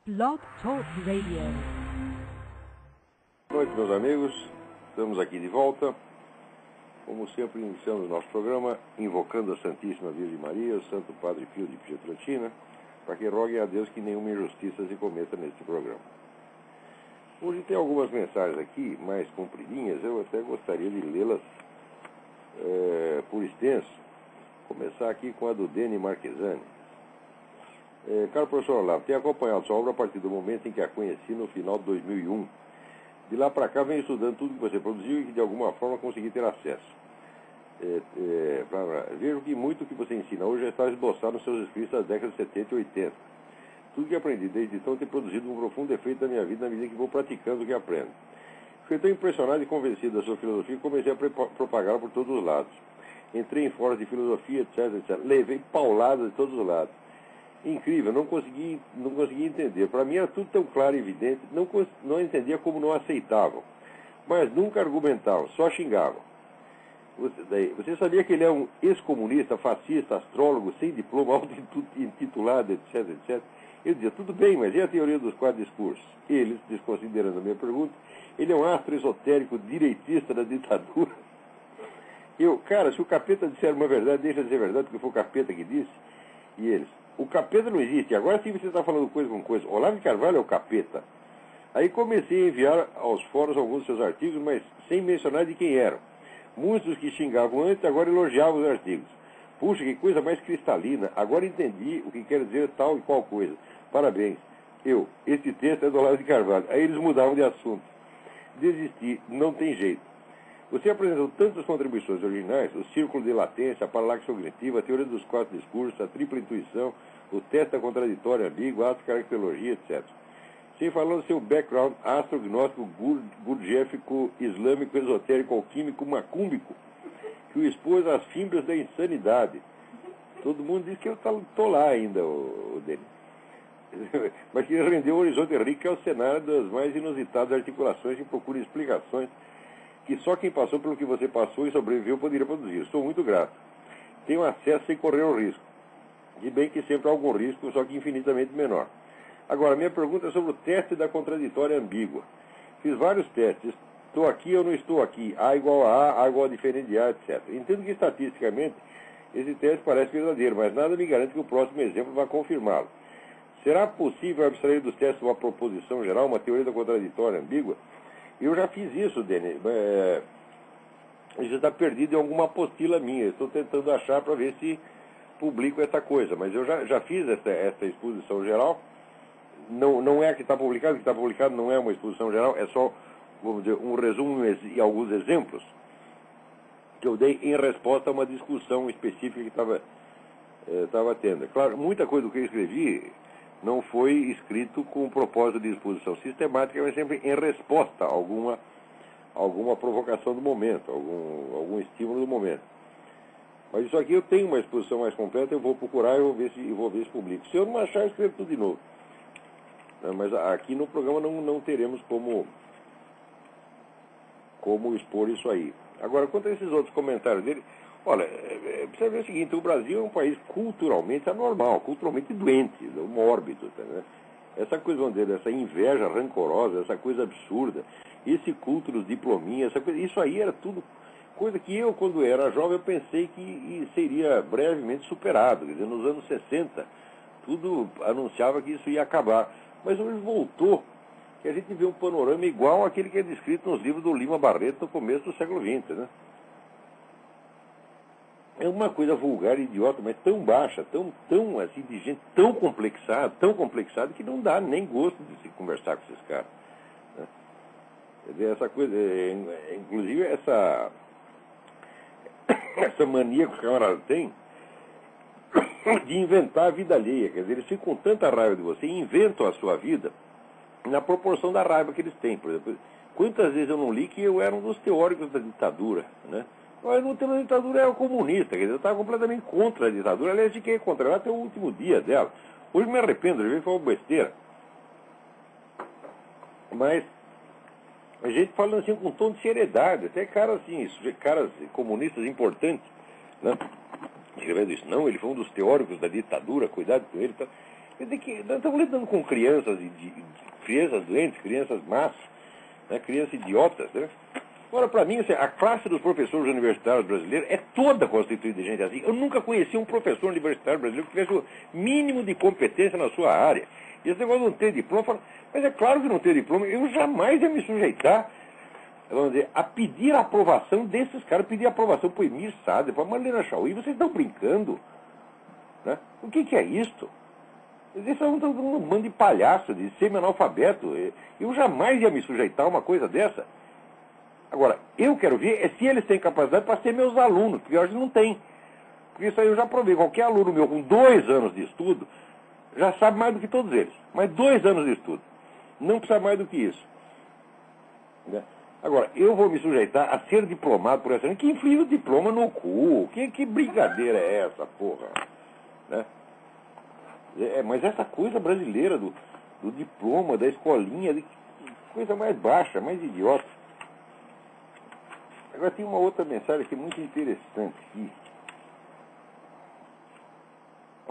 Blog Talk Radio. Boa noite, meus amigos. Estamos aqui de volta. Como sempre, iniciamos o nosso programa invocando a Santíssima Virgem Maria, o Santo Padre Pio de Pietrelcina, para que rogue a Deus que nenhuma injustiça se cometa neste programa. Hoje tem algumas mensagens aqui, mais compridinhas, eu até gostaria de lê-las por extenso. Começar aqui com a do Deni Marquesani. Caro professor Olavo, tenho acompanhado sua obra a partir do momento em que a conheci no final de 2001. De lá para cá venho estudando tudo que você produziu e que de alguma forma consegui ter acesso. Vejo que muito que você ensina hoje já está esboçado nos seus escritos das décadas de 70 e 80. Tudo que aprendi desde então tem produzido um profundo efeito na minha vida na medida que vou praticando o que aprendo. Fiquei tão impressionado e convencido da sua filosofia que comecei a propagá-la por todos os lados. Entrei em fóruns de filosofia, etc. Levei pauladas de todos os lados. Incrível, não consegui entender. Para mim era tudo tão claro e evidente, não entendia como não aceitavam. Mas nunca argumentavam, só xingavam. Você sabia que ele é um ex-comunista, fascista, astrólogo, sem diploma, auto-intitulado, etc, etc. Eu dizia, tudo bem, mas e a teoria dos quatro discursos? Eles, desconsiderando a minha pergunta, ele é um astro esotérico direitista da ditadura. Cara, se o capeta disser uma verdade, deixa de ser verdade, porque foi o capeta que disse. E eles, o capeta não existe, agora sim você está falando coisa com coisa. Olavo de Carvalho é o capeta. Aí comecei a enviar aos fóruns alguns dos seus artigos, mas sem mencionar de quem eram. Muitos dos que xingavam antes agora elogiavam os artigos. Puxa, que coisa mais cristalina, agora entendi o que quer dizer tal e qual coisa. Parabéns. Este texto é do Olavo de Carvalho. Aí eles mudavam de assunto. Desisti, não tem jeito. Você apresentou tantas contribuições originais, o círculo de latência, a paralaxe cognitiva, a teoria dos quatro discursos, a tripla intuição, o teste da contraditória ambígua, a astrocaracterologia, etc. Sem falar do seu background astrognóstico, gurdjieffico, islâmico, esotérico, alquímico, macúmbico, que o expôs às fimbras da insanidade. Todo mundo diz que eu estou lá ainda, o dele. Mas que rendeu o horizonte rico, que é o cenário das mais inusitadas articulações que procuram explicações que só quem passou pelo que você passou e sobreviveu poderia produzir. Estou muito grato. Tenho acesso sem correr o risco. De bem que sempre há algum risco, só que infinitamente menor. Agora, minha pergunta é sobre o teste da contraditória ambígua. Fiz vários testes. Estou aqui ou não estou aqui? A igual a igual a diferente de A, etc. Entendo que estatisticamente esse teste parece verdadeiro, mas nada me garante que o próximo exemplo vá confirmá-lo. Será possível abstrair dos testes uma proposição geral, uma teoria da contraditória ambígua? Eu já fiz isso, Denis. Isso está perdido em alguma apostila minha. Estou tentando achar para ver se publico essa coisa. Mas eu já fiz essa exposição geral. Não é a que está publicada. O que está publicado não é uma exposição geral. É só, vamos dizer, um resumo e alguns exemplos que eu dei em resposta a uma discussão específica que estava tendo. Claro, muita coisa do que eu escrevi não foi escrito com o propósito de exposição sistemática, mas sempre em resposta a alguma provocação do momento, algum estímulo do momento. Mas isso aqui eu tenho uma exposição mais completa, eu vou procurar e vou ver se publico. Se eu não achar, eu escrevo tudo de novo. Mas aqui no programa não teremos como expor isso aí. Agora, quanto a esses outros comentários dele, olha, precisa ver o seguinte, o Brasil é um país culturalmente anormal, culturalmente doente, mórbido, tá, né? Essa coisa, vamos dizer, essa inveja rancorosa, essa coisa absurda, esse culto dos diplominhas, isso aí era tudo coisa que eu, quando era jovem, eu pensei que seria brevemente superado. Quer dizer, nos anos 60, tudo anunciava que isso ia acabar. Mas hoje voltou, que a gente vê um panorama igual àquele que é descrito nos livros do Lima Barreto no começo do século XX, né? É uma coisa vulgar e idiota, mas tão baixa, tão assim, de gente tão complexada, que não dá nem gosto de se conversar com esses caras. Né? Quer dizer, essa coisa, inclusive essa mania que os camaradas têm de inventar a vida alheia. Quer dizer, eles ficam com tanta raiva de você e inventam a sua vida na proporção da raiva que eles têm. Por exemplo, quantas vezes eu não li que eu era um dos teóricos da ditadura, né? Mas no tempo da ditadura era comunista, quer dizer, eu estava completamente contra a ditadura. Aliás, fiquei contra ela até o último dia dela. Hoje me arrependo, às vezes foi uma besteira. Mas a gente falando assim com um tom de seriedade, até caras comunistas importantes, né? Escrevendo isso, não, ele foi um dos teóricos da ditadura, cuidado com ele. Tá? Quer dizer que nós estamos lidando com crianças, crianças doentes, crianças más, né, crianças idiotas, né? Agora, para mim, assim, a classe dos professores universitários brasileiros é toda constituída de gente assim. Eu nunca conheci um professor universitário brasileiro que tivesse o mínimo de competência na sua área. E esse negócio de não ter diploma, falo, mas é claro que não ter diploma, eu jamais ia me sujeitar, vamos dizer, a pedir a aprovação desses caras, pedir a aprovação para o Emir Sader, para a Marlene Chauí. Vocês estão brincando? Né? O que é isto? Eles são um bando de palhaço, de semi-analfabeto. Eu jamais ia me sujeitar a uma coisa dessa. Agora, eu quero ver se eles têm capacidade para ser meus alunos, porque hoje não tem. Porque isso aí eu já provei. Qualquer aluno meu com 2 anos de estudo já sabe mais do que todos eles. Mas 2 anos de estudo. Não precisa mais do que isso. Né? Agora, eu vou me sujeitar a ser diplomado por essa gente que enfia o diploma no cu. Que brincadeira é essa, porra? Né? Mas essa coisa brasileira do diploma, da escolinha, coisa mais baixa, mais idiota. Agora tem uma outra mensagem que é muito interessante aqui.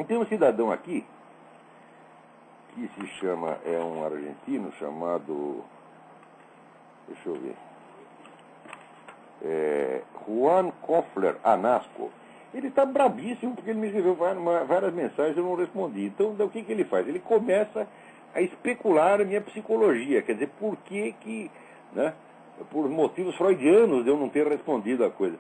Tem um cidadão aqui que se chama, é um argentino chamado, deixa eu ver, Juan Kofler Anasco. Ele está brabíssimo porque ele me escreveu várias mensagens e eu não respondi. Então, o que ele faz? Ele começa a especular a minha psicologia, quer dizer, por que, né, por motivos freudianos de eu não ter respondido a coisa.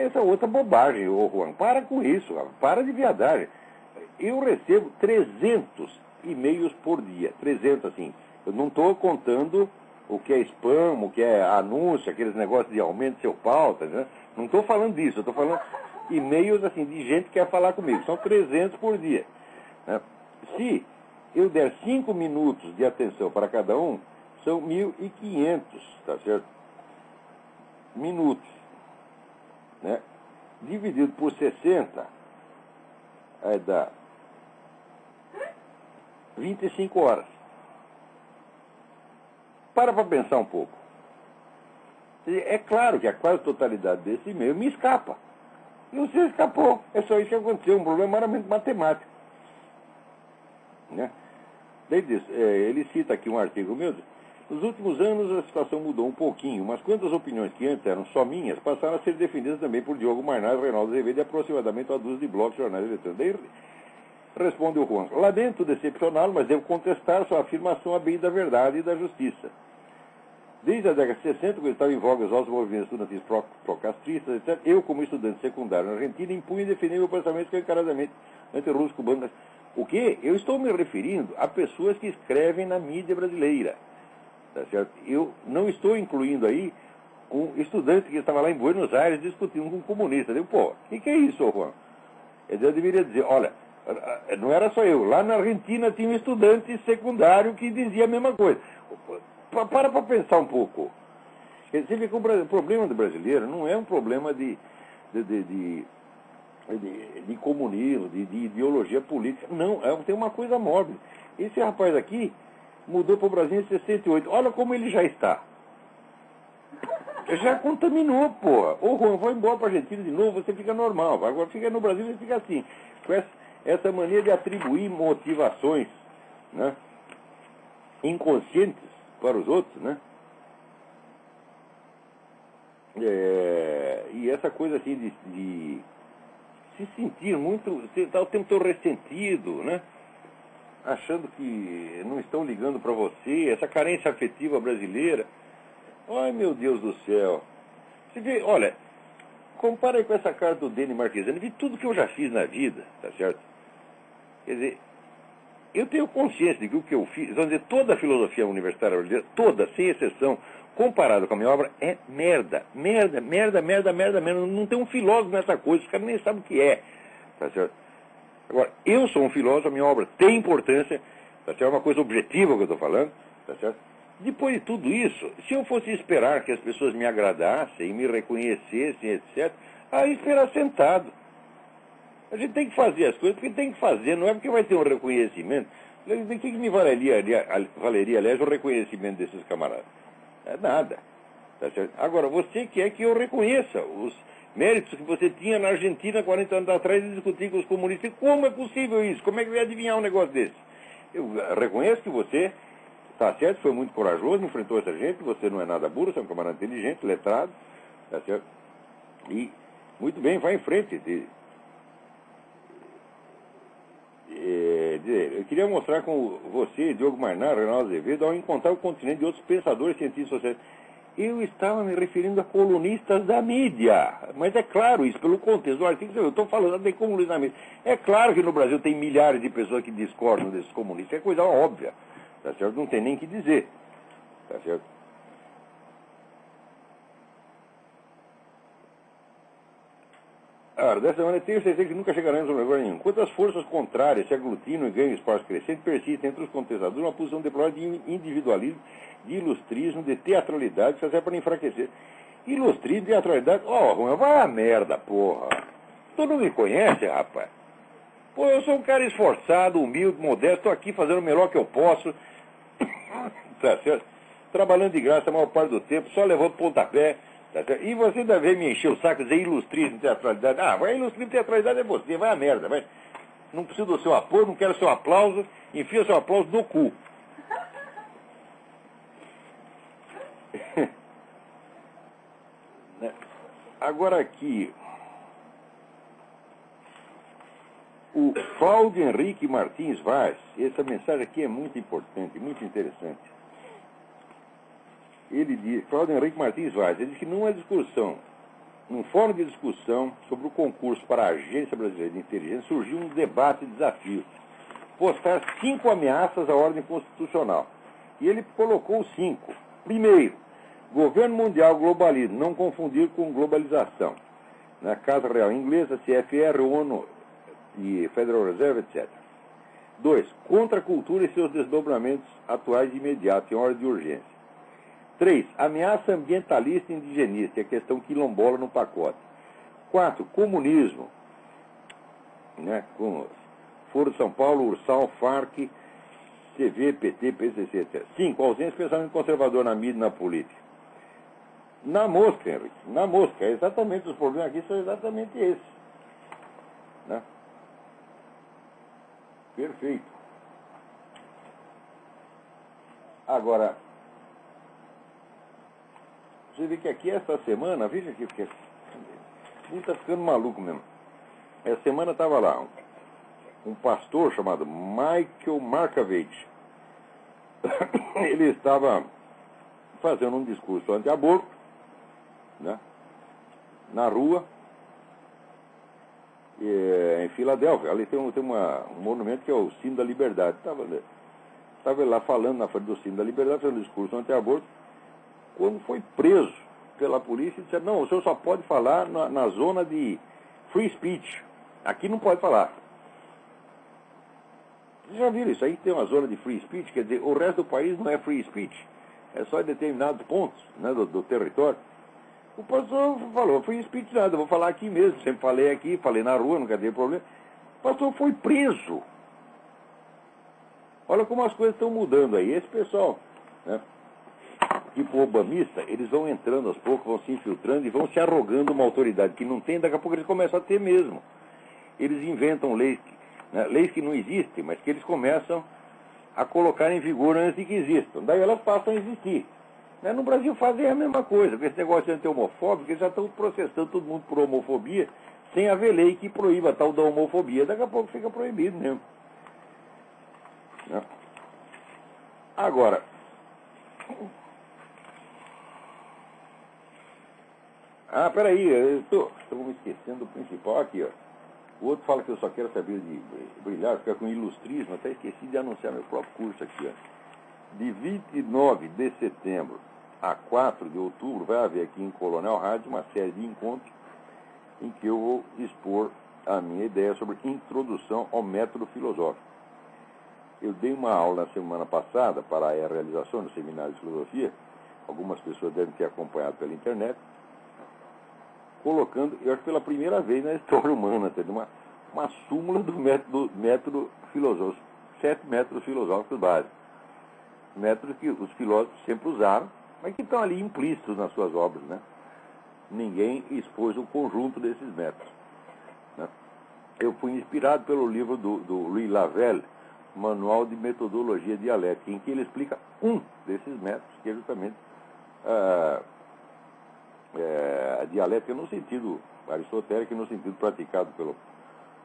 Essa outra bobagem, ô Juan, para com isso, para de viadagem. Eu recebo 300 e-mails por dia, 300 assim. Eu não estou contando o que é spam, o que é anúncio, aqueles negócios de aumento de seu pauta, né? Não estou falando disso, eu estou falando e-mails assim, de gente que quer falar comigo. São 300 por dia. Né? Se eu der 5 minutos de atenção para cada um, são 1.500, tá certo? Minutos. Né? Dividido por 60, aí dá 25 horas. Para pensar um pouco. É claro que a quase totalidade desse e-mail me escapa. E você escapou. É só isso que aconteceu. Um problema meramente matemático. Né? Daí diz, ele cita aqui um artigo meu. Nos últimos anos a situação mudou um pouquinho, mas quantas opiniões que antes eram só minhas passaram a ser defendidas também por Diogo Marnaz, Reinaldo Azevedo e aproximadamente uma dúzia de blogs, jornais eletrônicos. Daí responde o Juan, lamento decepcioná-lo, mas devo contestar sua afirmação a bem da verdade e da justiça. Desde a década de 60, quando estava em voga os altos movimentos estudantis procastristas, etc., eu, como estudante secundário na Argentina, impunha e defendi meu pensamento escancaradamente anti-russo, cubano. O quê? Eu estou me referindo a pessoas que escrevem na mídia brasileira. Tá certo? Eu não estou incluindo aí um estudante que estava lá em Buenos Aires discutindo com um comunista. Eu, pô, o que é isso, Juan? Eu deveria dizer, olha, não era só eu. Lá na Argentina tinha um estudante secundário que dizia a mesma coisa. Para pensar um pouco. Você vê que o problema do brasileiro não é um problema de comunismo, de ideologia política. Não, tem uma coisa mórbida. Esse rapaz aqui mudou para o Brasil em 68. Olha como ele já está. Já contaminou, porra. Ô, Juan, vai embora para a Argentina de novo, você fica normal. Agora fica no Brasil e fica assim. Com essa mania de atribuir motivações, né, inconscientes para os outros, né? E essa coisa assim de se sentir muito, você está o tempo todo ressentido, né? Achando que não estão ligando para você, essa carência afetiva brasileira. Ai, meu Deus do céu. Você vê, olha, compara aí com essa carta do Denis Marquesani, de tudo que eu já fiz na vida, tá certo? Quer dizer, eu tenho consciência de que o que eu fiz, vamos dizer, toda a filosofia universitária brasileira, toda, sem exceção, comparado com a minha obra, é merda. Merda. Não tem um filósofo nessa coisa, os caras nem sabem o que é, tá certo? Agora, eu sou um filósofo, a minha obra tem importância, tá certo? É uma coisa objetiva que eu estou falando, tá certo? Depois de tudo isso, se eu fosse esperar que as pessoas me agradassem, me reconhecessem, etc., aí esperar sentado. A gente tem que fazer as coisas porque tem que fazer, não é porque vai ter um reconhecimento. De que me valeria, aliás, o reconhecimento desses camaradas? É nada. Tá certo? Agora, você quer que eu reconheça Méritos que você tinha na Argentina 40 anos atrás e discutir com os comunistas. Como é possível isso? Como é que vai adivinhar um negócio desse? Eu reconheço que você está certo, foi muito corajoso, enfrentou essa gente, você não é nada burro, você é um camarada inteligente, letrado, tá certo? E, muito bem, vai em frente. Eu queria mostrar com você, Diogo Mainar, Reinaldo Azevedo, ao encontrar o continente de outros pensadores, cientistas sociais. Eu estava me referindo a colunistas da mídia. Mas é claro isso, pelo contexto do artigo, eu estou falando de colunistas da mídia. É claro que no Brasil tem milhares de pessoas que discordam desses comunistas. É coisa óbvia. Tá certo? Não tem nem o que dizer. Tá certo? Dessa maneira, tenho certeza que nunca chegaremos a lugar nenhum. Quanto as forças contrárias se aglutinam e ganham espaço crescente, persistem entre os contestadores uma posição deplorável de individualismo, de ilustrismo, de teatralidade, que serve para enfraquecer. Ilustrismo, teatralidade, vai a merda, porra. Tu não me conhece, rapaz? Pô, eu sou um cara esforçado, humilde, modesto, estou aqui fazendo o melhor que eu posso, tá certo? Trabalhando de graça a maior parte do tempo, só levando pontapé. E você ainda vem me encher o saco e dizer ilustrismo, teatralidade. Vai ilustrismo, teatralidade é você, vai a merda, vai. Não preciso do seu apoio, não quero seu aplauso, enfia seu aplauso no cu. Agora aqui, o Cláudio Henrique Martins Vaz, essa mensagem aqui é muito importante, muito interessante. Ele diz, Cláudio Henrique Martins Vaz, ele diz que numa discussão, num fórum de discussão sobre o concurso para a Agência Brasileira de Inteligência, surgiu um debate e desafio. Postar 5 ameaças à ordem constitucional. E ele colocou 5. Primeiro, governo mundial globalismo, não confundir com globalização. Na Casa Real Inglesa, CFR, ONU e Federal Reserve, etc. 2, contra a cultura e seus desdobramentos atuais e imediatos, em ordem de urgência. 3, ameaça ambientalista e indigenista, a questão quilombola no pacote. 4, comunismo, né, com Foro de São Paulo, Ursal, Farc, TV, PT, PCC, etc. 5, ausência de pensamento conservador na mídia e na política. Na mosca, Henrique, na mosca, exatamente, os problemas aqui são exatamente esses. Né? Perfeito. Agora, você vê que aqui essa semana, veja aqui, porque ele está ficando maluco mesmo. Essa semana estava lá um pastor chamado Michael Markovich. Ele estava fazendo um discurso anti-aborto, né, na rua, em Filadélfia. Ali tem um monumento que é o Sino da Liberdade. Estava lá falando na frente do Sino da Liberdade, fazendo um discurso anti-aborto. Quando foi preso pela polícia, disseram, não, o senhor só pode falar na zona de free speech. Aqui não pode falar. Vocês já viram isso aí? Tem uma zona de free speech, quer dizer, o resto do país não é free speech. É só em determinados pontos, né, do território. O pastor falou, free speech nada, eu vou falar aqui mesmo. Sempre falei aqui, falei na rua, nunca teve problema. O pastor foi preso. Olha como as coisas estão mudando aí. Esse pessoal, né, tipo obamista, eles vão entrando aos poucos, vão se infiltrando e vão se arrogando uma autoridade que não tem, daqui a pouco eles começam a ter mesmo. Eles inventam leis, né, leis que não existem, mas que eles começam a colocar em vigor antes de que existam. Daí elas passam a existir. Né? No Brasil fazem a mesma coisa, com esse negócio de anti-homofóbico, eles já estão processando todo mundo por homofobia, sem haver lei que proíba a tal da homofobia. Daqui a pouco fica proibido mesmo. Né? Agora, peraí, estou me esquecendo do principal aqui, ó. O outro fala que eu só quero saber de brilhar, ficar com ilustrismo, até esqueci de anunciar meu próprio curso aqui, ó. De 29 de setembro a 4 de outubro, vai haver aqui em Coronel Rádio uma série de encontros em que eu vou expor a minha ideia sobre introdução ao método filosófico. Eu dei uma aula na semana passada para a realização do seminário de filosofia, algumas pessoas devem ter acompanhado pela internet, colocando, eu acho que pela primeira vez na história humana, uma súmula do método filosófico, 7 métodos filosóficos básicos. Métodos que os filósofos sempre usaram, mas que estão ali implícitos nas suas obras, né? ninguém expôs o conjunto desses métodos, né? Eu fui inspirado pelo livro do Louis Lavelle, Manual de Metodologia Dialética, em que ele explica um desses métodos, que é justamente a dialética no sentido aristotélico e no sentido praticado pelo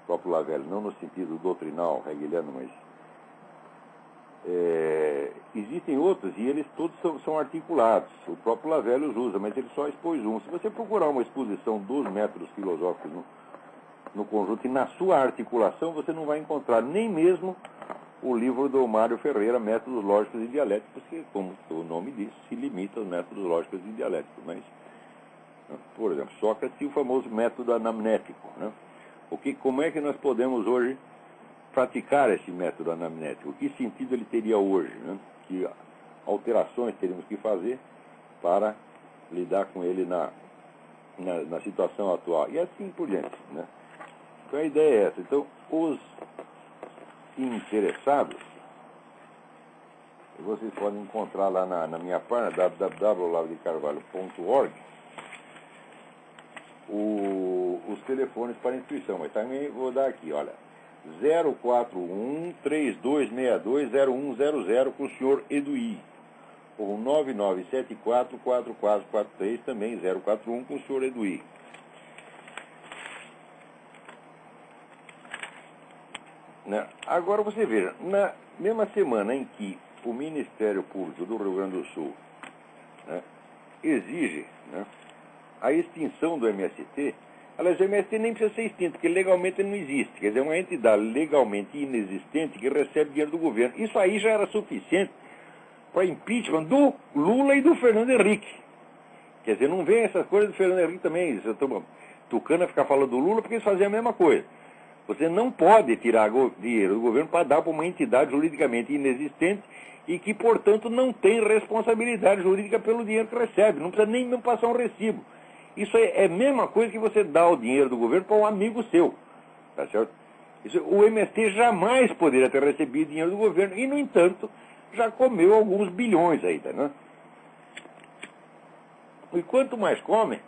próprio Lavelle, não no sentido doutrinal hegeliano, mas existem outros e eles todos são articulados. O próprio Lavelle os usa, mas ele só expôs um. Se você procurar uma exposição dos métodos filosóficos no conjunto e na sua articulação, você não vai encontrar nem mesmo o livro do Mário Ferreira, Métodos Lógicos e Dialéticos, que, como o nome diz, se limita aos métodos lógicos e dialéticos. Mas, por exemplo, Sócrates e o famoso método anamnético, né? Como é que nós podemos hoje praticar esse método anamnético? Que sentido ele teria hoje, né? Que alterações teríamos que fazer para lidar com ele na situação atual? E assim por diante, né? Então a ideia é essa. Então, os interessados, vocês podem encontrar lá na minha página, www.olavodecarvalho.org, os telefones para inscrição. Mas também vou dar aqui, olha, 041-3262-0100 com o senhor Eduí, ou 9974-4443, também 041 com o senhor Eduí. Agora você veja, na mesma semana em que o Ministério Público do Rio Grande do Sul, né, exige, né, a extinção do MST, aliás, o MST nem precisa ser extinto, porque legalmente ele não existe. Quer dizer, é uma entidade legalmente inexistente que recebe dinheiro do governo. Isso aí já era suficiente para impeachment do Lula e do Fernando Henrique. Quer dizer, não vem essas coisas do Fernando Henrique também. Tucana ficar falando do Lula porque eles faziam a mesma coisa. Você não pode tirar dinheiro do governo para dar para uma entidade juridicamente inexistente e que, portanto, não tem responsabilidade jurídica pelo dinheiro que recebe. Não precisa nem mesmo passar um recibo. Isso é a mesma coisa que você dá o dinheiro do governo para um amigo seu. Tá certo? O MST jamais poderia ter recebido dinheiro do governo e, no entanto, já comeu alguns bilhões ainda, né? E quanto mais come,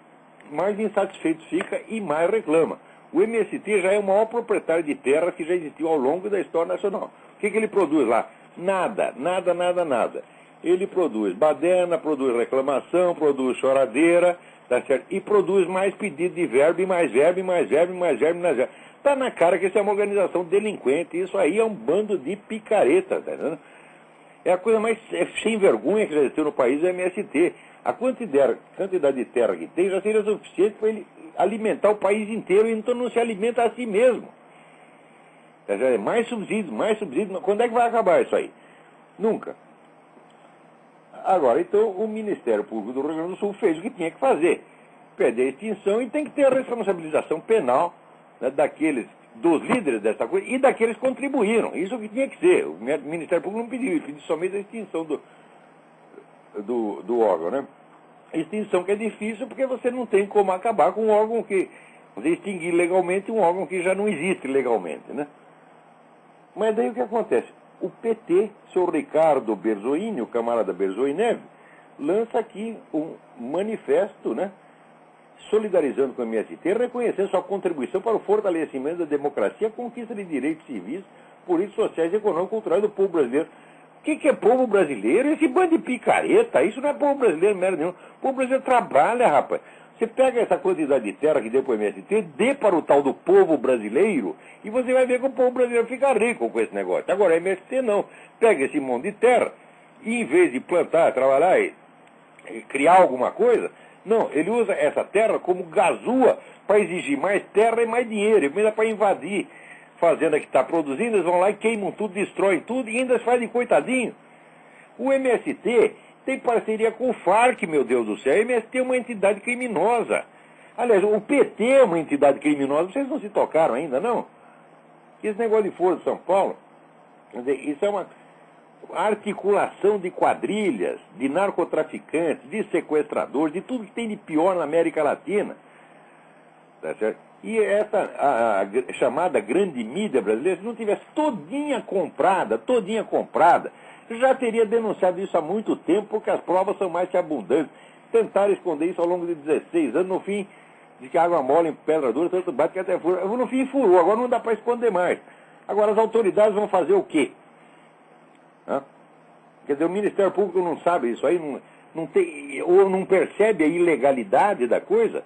mais insatisfeito fica e mais reclama. O MST já é o maior proprietário de terras que já existiu ao longo da história nacional. O que ele produz lá? Nada. Ele produz baderna, produz reclamação, produz choradeira, tá certo? E produz mais pedido de verbo, e mais verbo, e mais verbo, e mais verbo, e mais verbo. Está na cara que isso é uma organização delinquente. Isso aí é um bando de picareta, tá entendendo? É a coisa mais sem vergonha que já existiu no país, é o MST. A quantidade de terra que tem já seria suficiente para ele alimentar o país inteiro, e então não se alimenta a si mesmo. Mais subsídios. Quando é que vai acabar isso aí? Nunca. Agora, então, o Ministério Público do Rio Grande do Sul fez o que tinha que fazer. Pede a extinção e tem que ter a responsabilização penal, né, dos líderes dessa coisa e daqueles que contribuíram. Isso é o que tinha que ser. O Ministério Público não pediu, ele pediu somente a extinção do órgão, né? Extinção que é difícil porque você não tem como acabar com um órgão que... Você extinguir legalmente um órgão que já não existe legalmente, né? Mas daí o que acontece? O PT, seu Ricardo Berzoini, o camarada Berzoini Neves, lança aqui um manifesto, né? Solidarizando com o MST, reconhecendo sua contribuição para o fortalecimento da democracia, a conquista de direitos civis, políticos, sociais, econômicos e culturais do povo brasileiro. O que é povo brasileiro? Esse bando de picareta, isso não é povo brasileiro merda nenhuma. O povo brasileiro trabalha, rapaz. Você pega essa quantidade de terra que deu para o MST, dê para o tal do povo brasileiro, e você vai ver que o povo brasileiro fica rico com esse negócio. Agora, o MST não. Pega esse monte de terra, e em vez de plantar, trabalhar e criar alguma coisa, não, ele usa essa terra como gazua para exigir mais terra e mais dinheiro, e ainda para invadir fazenda que está produzindo, eles vão lá e queimam tudo, destroem tudo, e ainda fazem coitadinho. O MST tem parceria com o FARC, meu Deus do céu. O MST é uma entidade criminosa. Aliás, o PT é uma entidade criminosa. Vocês não se tocaram ainda, não? Esse negócio de Foro de São Paulo, quer dizer, isso é uma articulação de quadrilhas, de narcotraficantes, de sequestradores, de tudo que tem de pior na América Latina. Tá certo? E essa a chamada grande mídia brasileira, se não tivesse todinha comprada, já teria denunciado isso há muito tempo, porque as provas são mais que abundantes. tentaram esconder isso ao longo de 16 anos, no fim, de que água mole em pedra dura, tanto bate que até fura. No fim furou, agora não dá para esconder mais. Agora as autoridades vão fazer o quê? Hã? Quer dizer, o Ministério Público não sabe isso aí, não tem, ou não percebe a ilegalidade da coisa,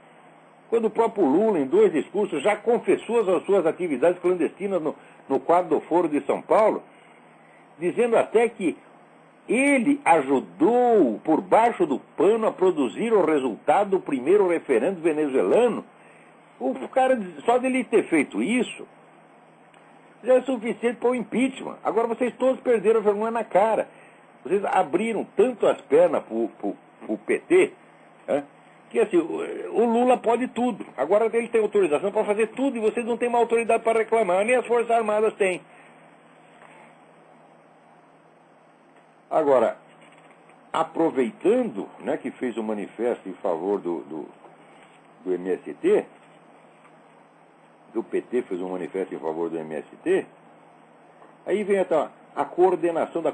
quando o próprio Lula, em 2 discursos, já confessou as suas atividades clandestinas no quadro do Foro de São Paulo, dizendo até que ele ajudou, por baixo do pano, a produzir o resultado do primeiro referendo venezuelano. O cara, só dele ter feito isso, já é suficiente para o impeachment. Agora vocês todos perderam a vergonha na cara. Vocês abriram tanto as pernas para o PT, né, que assim, o Lula pode tudo. Agora ele tem autorização para fazer tudo e vocês não têm uma autoridade para reclamar, nem as Forças Armadas têm. Agora, aproveitando, né, que fez um manifesto em favor do MST, do PT fez um manifesto em favor do MST, aí vem a coordenação da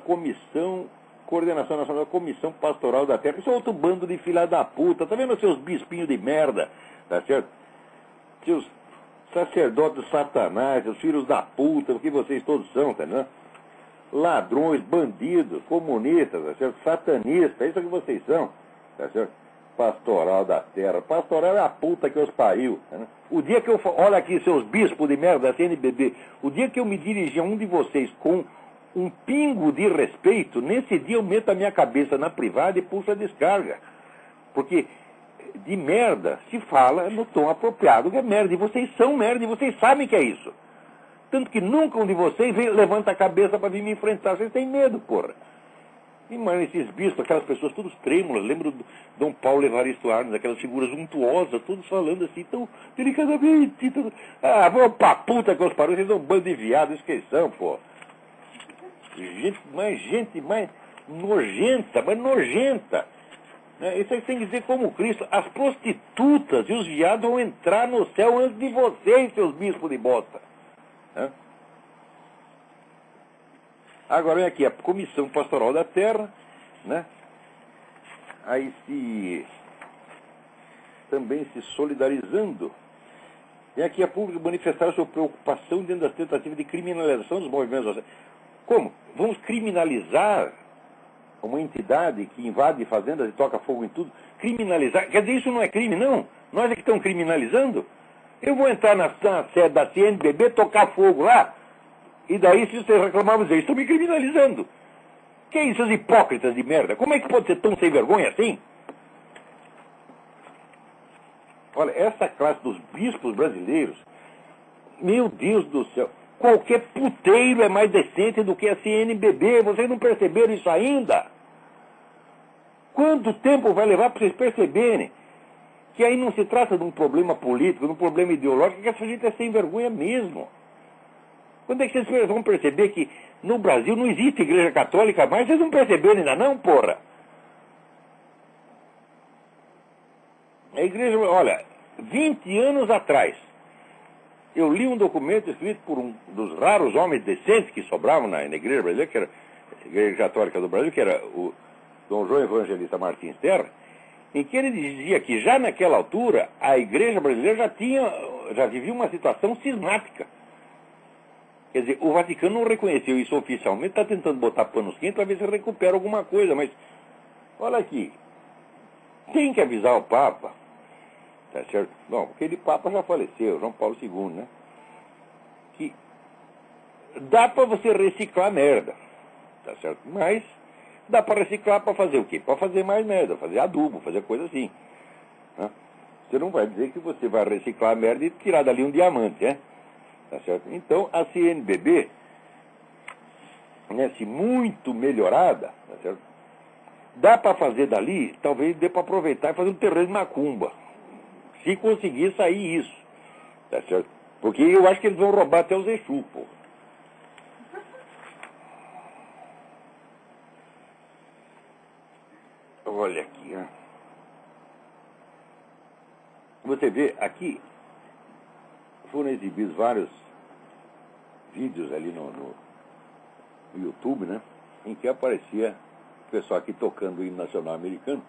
Coordenação Nacional da Comissão Pastoral da Terra. Isso é outro bando de filha da puta. Tá vendo seus bispinhos de merda? Tá certo? Seus sacerdotes de Satanás, os filhos da puta, o que vocês todos são, tá vendo? Ladrões, bandidos, comunistas, tá certo? Satanistas, é isso que vocês são, tá certo? Pastoral da Terra. Pastoral é a puta que os pariu. Tá, né? O dia que eu... Olha aqui, seus bispos de merda da CNBB. O dia que eu me dirigi a um de vocês com um pingo de respeito, nesse dia eu meto a minha cabeça na privada e puxo a descarga. Porque de merda se fala no tom apropriado, que é merda. E vocês são merda, e vocês sabem que é isso. Tanto que nunca um de vocês levanta a cabeça para vir me enfrentar. Vocês têm medo, porra. E, mano, esses bispos, aquelas pessoas todas trêmulas, lembro do Dom Paulo Evaristo Arnes, aquelas figuras untuosas, todos falando assim, tão delicadamente. Vão pra puta que os parou, vocês são um bando de viado, esqueçam, pô. Gente mais nojenta, mas nojenta. Isso aí tem que dizer como Cristo. As prostitutas e os viados vão entrar no céu antes de vocês, seus bispos de bosta. Agora vem aqui a Comissão Pastoral da Terra, né? Aí também se solidarizando. Vem aqui a público manifestar sua preocupação diante das tentativas de criminalização dos movimentos sociais. Como? Vamos criminalizar uma entidade que invade fazendas e toca fogo em tudo? Criminalizar? Quer dizer, isso não é crime, não? Nós é que estamos criminalizando? Eu vou entrar na sede da CNBB, tocar fogo lá, e daí, se vocês reclamavam, vocês estão me criminalizando. Que é isso, esses hipócritas de merda? Como é que pode ser tão sem vergonha assim? Olha, essa classe dos bispos brasileiros, meu Deus do céu, qualquer puteiro é mais decente do que a CNBB. Vocês não perceberam isso ainda? Quanto tempo vai levar para vocês perceberem que aí não se trata de um problema político, de um problema ideológico, que essa gente é sem vergonha mesmo? Quando é que vocês vão perceber que no Brasil não existe igreja católica mais? Vocês não perceberam ainda não, porra? A igreja, olha, 20 anos atrás, eu li um documento escrito por um dos raros homens decentes que sobravam na igreja brasileira, que era a igreja católica do Brasil, que era o Dom João Evangelista Martins Terra, em que ele dizia que já naquela altura a igreja brasileira já vivia uma situação cismática. Quer dizer, o Vaticano não reconheceu isso oficialmente, está tentando botar panos quentes para ver se recupera alguma coisa, mas olha aqui, tem que avisar o Papa, tá certo? Bom, aquele Papa já faleceu, João Paulo II, né? Que dá para você reciclar merda, tá certo? Mas dá para reciclar para fazer o quê? Para fazer mais merda, fazer adubo, fazer coisa assim, né? Você não vai dizer que você vai reciclar a merda e tirar dali um diamante, né? Tá certo? Então, a CNBB, né, se muito melhorada, tá certo? Dá para fazer dali, talvez dê para aproveitar e fazer um terreno de macumba. Se conseguir sair isso, tá certo? Porque eu acho que eles vão roubar até os Exu, pô. Olha aqui, ó. Você vê, aqui foram exibidos vários vídeos ali no YouTube, né? Em que aparecia o pessoal aqui tocando o hino nacional americano.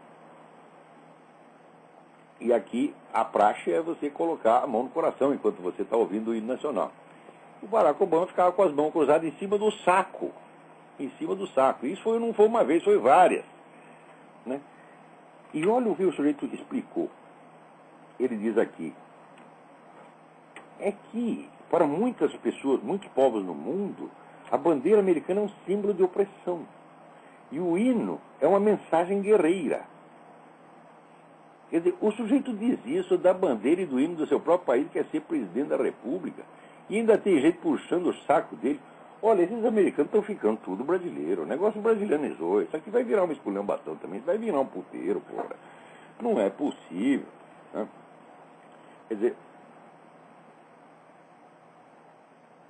E aqui a praxe é você colocar a mão no coração enquanto você está ouvindo o hino nacional. O Barack Obama ficava com as mãos cruzadas em cima do saco. Em cima do saco. Isso não foi uma vez, foi várias. Né? E olha o que o sujeito explicou. Ele diz aqui, é que para muitas pessoas, muitos povos no mundo, a bandeira americana é um símbolo de opressão. E o hino é uma mensagem guerreira. Quer dizer, o sujeito diz isso da bandeira e do hino do seu próprio país, que é ser presidente da República, e ainda tem gente puxando o saco dele. Olha, esses americanos estão ficando tudo brasileiro. O negócio brasileirizou. Isso aqui vai virar um esculhambação também. Isso vai virar um puteiro, porra. Não é possível. Né? Quer dizer,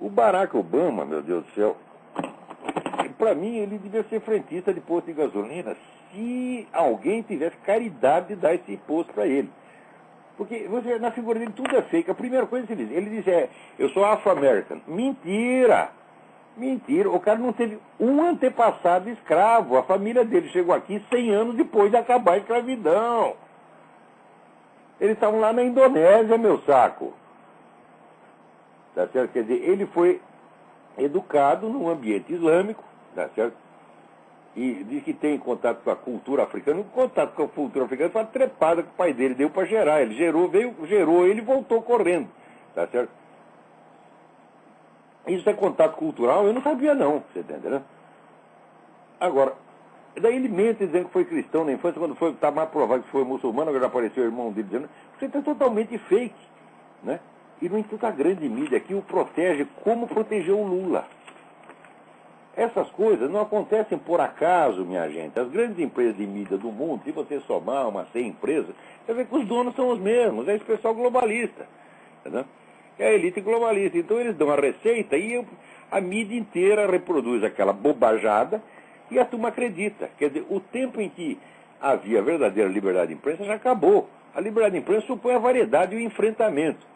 o Barack Obama, meu Deus do céu, para mim ele devia ser frentista de posto de gasolina se alguém tivesse caridade de dar esse posto para ele. Porque você, na figura dele tudo é fake. A primeira coisa que ele diz é, eu sou afro-american. Mentira! Mentira, o cara não teve um antepassado escravo. A família dele chegou aqui 100 anos depois de acabar a escravidão. Eles estavam lá na Indonésia, meu saco. Tá certo? Quer dizer, ele foi educado num ambiente islâmico, tá certo? E diz que tem contato com a cultura africana. O contato com a cultura africana foi uma trepada que o pai dele deu para gerar. Ele gerou ele e voltou correndo, tá certo? Isso é contato cultural? Eu não sabia não, você entende, né? Agora, daí ele mente dizendo que foi cristão na infância, quando está mais provado que foi muçulmano, agora apareceu o irmão dele dizendo, você está totalmente fake, né? E no entanto a grande mídia aqui o protege como protegeu o Lula. Essas coisas não acontecem por acaso, minha gente. As grandes empresas de mídia do mundo, se você somar umas 100 empresas, você vê que os donos são os mesmos, é esse pessoal globalista, entendeu? É a elite globalista. Então eles dão a receita e a mídia inteira reproduz aquela bobajada e a turma acredita. Quer dizer, o tempo em que havia verdadeira liberdade de imprensa já acabou. A liberdade de imprensa supõe a variedade e o enfrentamento.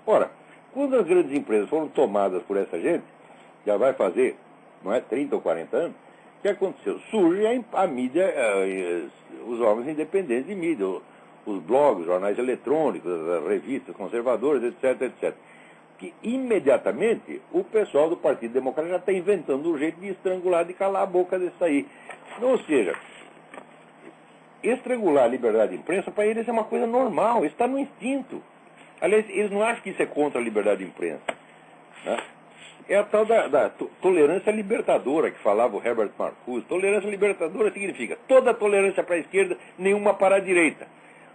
Ora, quando as grandes empresas foram tomadas por essa gente, já vai fazer, não é, 30 ou 40 anos, o que aconteceu? Surge a mídia, os órgãos independentes de mídia, os blogs, jornais eletrônicos, as revistas conservadoras, etc, etc. Que imediatamente o pessoal do Partido Democrata já está inventando um jeito de estrangular, de calar a boca desse aí. Ou seja, estrangular a liberdade de imprensa, para eles é uma coisa normal, está no instinto. Aliás, eles não acham que isso é contra a liberdade de imprensa. Né? É a tal da tolerância libertadora que falava o Herbert Marcuse. Tolerância libertadora significa toda tolerância para a esquerda, nenhuma para a direita.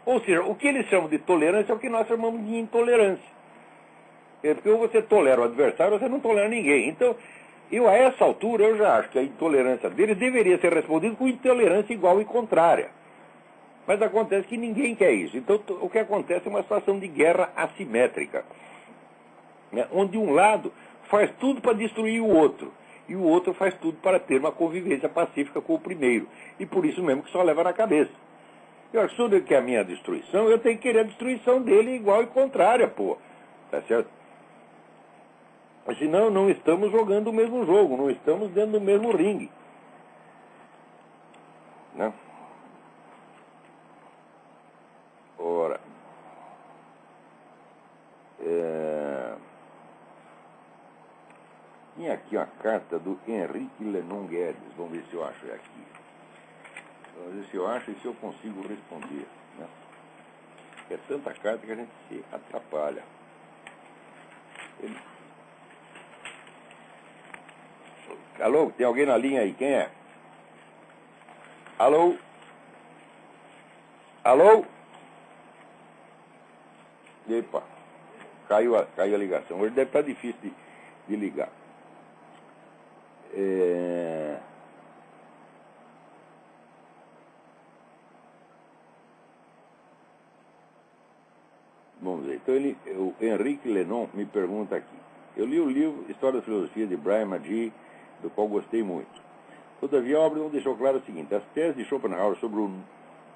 Ou seja, o que eles chamam de tolerância é o que nós chamamos de intolerância. Porque ou você tolera o adversário ou você não tolera ninguém. Então, a essa altura, eu já acho que a intolerância deles deveria ser respondida com intolerância igual e contrária. Mas acontece que ninguém quer isso. Então, o que acontece é uma situação de guerra assimétrica, né? Onde um lado faz tudo para destruir o outro, e o outro faz tudo para ter uma convivência pacífica com o primeiro. E por isso mesmo que só leva na cabeça. Eu acho que se ele quer a minha destruição, eu tenho que querer a destruição dele igual e contrária, pô. Tá certo? Senão, não estamos jogando o mesmo jogo, não estamos dentro do mesmo ringue. Né? Ora. Tinha aqui uma carta do Henrique Lenon Guedes. Vamos ver se eu acho aqui. Vamos ver se eu acho e se eu consigo responder. Né? É tanta carta que a gente se atrapalha. Alô, tem alguém na linha aí? Quem é? Alô? Alô? Epa, caiu a ligação. Hoje deve estar difícil de ligar. Vamos ver. Então, o Henrique Lenon me pergunta aqui. Eu li o livro História da Filosofia de Brian Magee, do qual gostei muito. Todavia, a obra não deixou claro o seguinte: as teses de Schopenhauer sobre o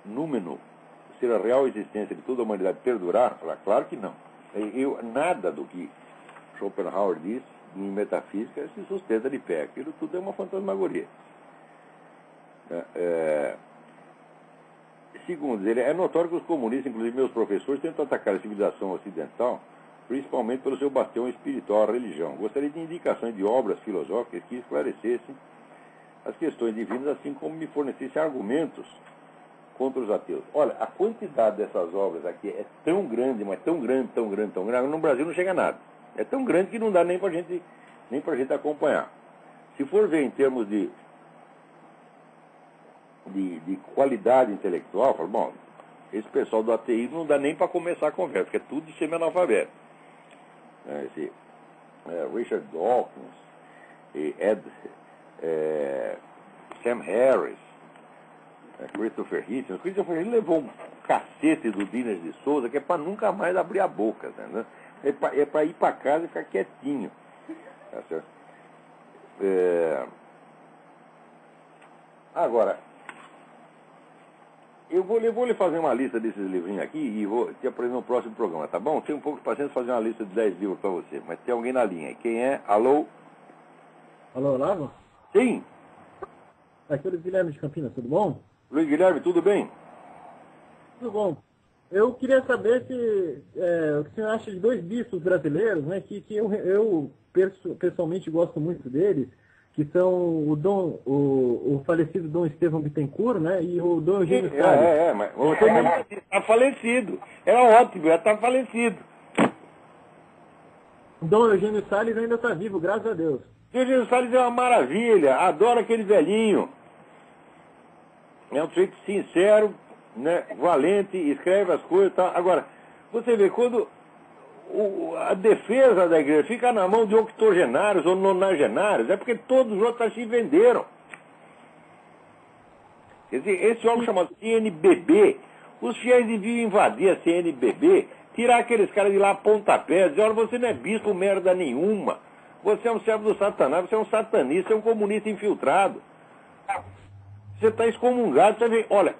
númeno ser a real existência de toda a humanidade perdurar, claro que não. Nada do que Schopenhauer diz em metafísica se sustenta de pé. Aquilo tudo é uma fantasmagoria. segundo ele, é notório que os comunistas, inclusive meus professores, tentam atacar a civilização ocidental, principalmente pelo seu bastião espiritual, a religião. Gostaria de indicações de obras filosóficas que esclarecessem as questões divinas, assim como me fornecessem argumentos contra os ateus. Olha, a quantidade dessas obras aqui é tão grande, mas tão grande, tão grande, tão grande, no Brasil não chega a nada. É tão grande que não dá nem pra gente acompanhar. Se for ver em termos de qualidade intelectual, falo, bom, esse pessoal do ateísmo não dá nem para começar a conversa, porque é tudo de semi-analfabeto. Richard Dawkins, Sam Harris, Christopher Hitchens. O Christopher Hitchens levou um cacete do Dinas de Souza, que é para nunca mais abrir a boca, né? É para ir para casa e ficar quietinho. Tá certo? Agora, eu vou lhe fazer uma lista desses livrinhos aqui e vou te apresentar no próximo programa, tá bom? Tenho um pouco de paciência fazer uma lista de 10 livros para você, mas tem alguém na linha aí. Quem é? Alô? Alô, Olavo? Sim. Aqui é o Guilherme de Campinas, tudo bom? Luiz Guilherme, tudo bem? Tudo bom. Eu queria saber se o que você acha de dois bispos brasileiros, né, que eu pessoalmente gosto muito deles, que são o falecido Dom Estevão Bittencourt, né, e o Dom Eugênio Salles. Mas está falecido. Era ótimo, já está falecido. O Dom Eugênio Salles ainda está vivo, graças a Deus. O Eugênio Salles é uma maravilha, adoro aquele velhinho. É um sujeito sincero, né, valente, escreve as coisas e tal. Agora, você vê, quando a defesa da igreja fica na mão de octogenários ou nonagenários, é porque todos os outros se venderam. Quer dizer, esse órgão chamado CNBB, os fiéis deviam invadir a CNBB, tirar aqueles caras de lá a pontapé, dizer, olha, você não é bispo merda nenhuma, você é um servo do Satanás, você é um satanista, você é um comunista infiltrado. Você está excomungado, você vê, olha,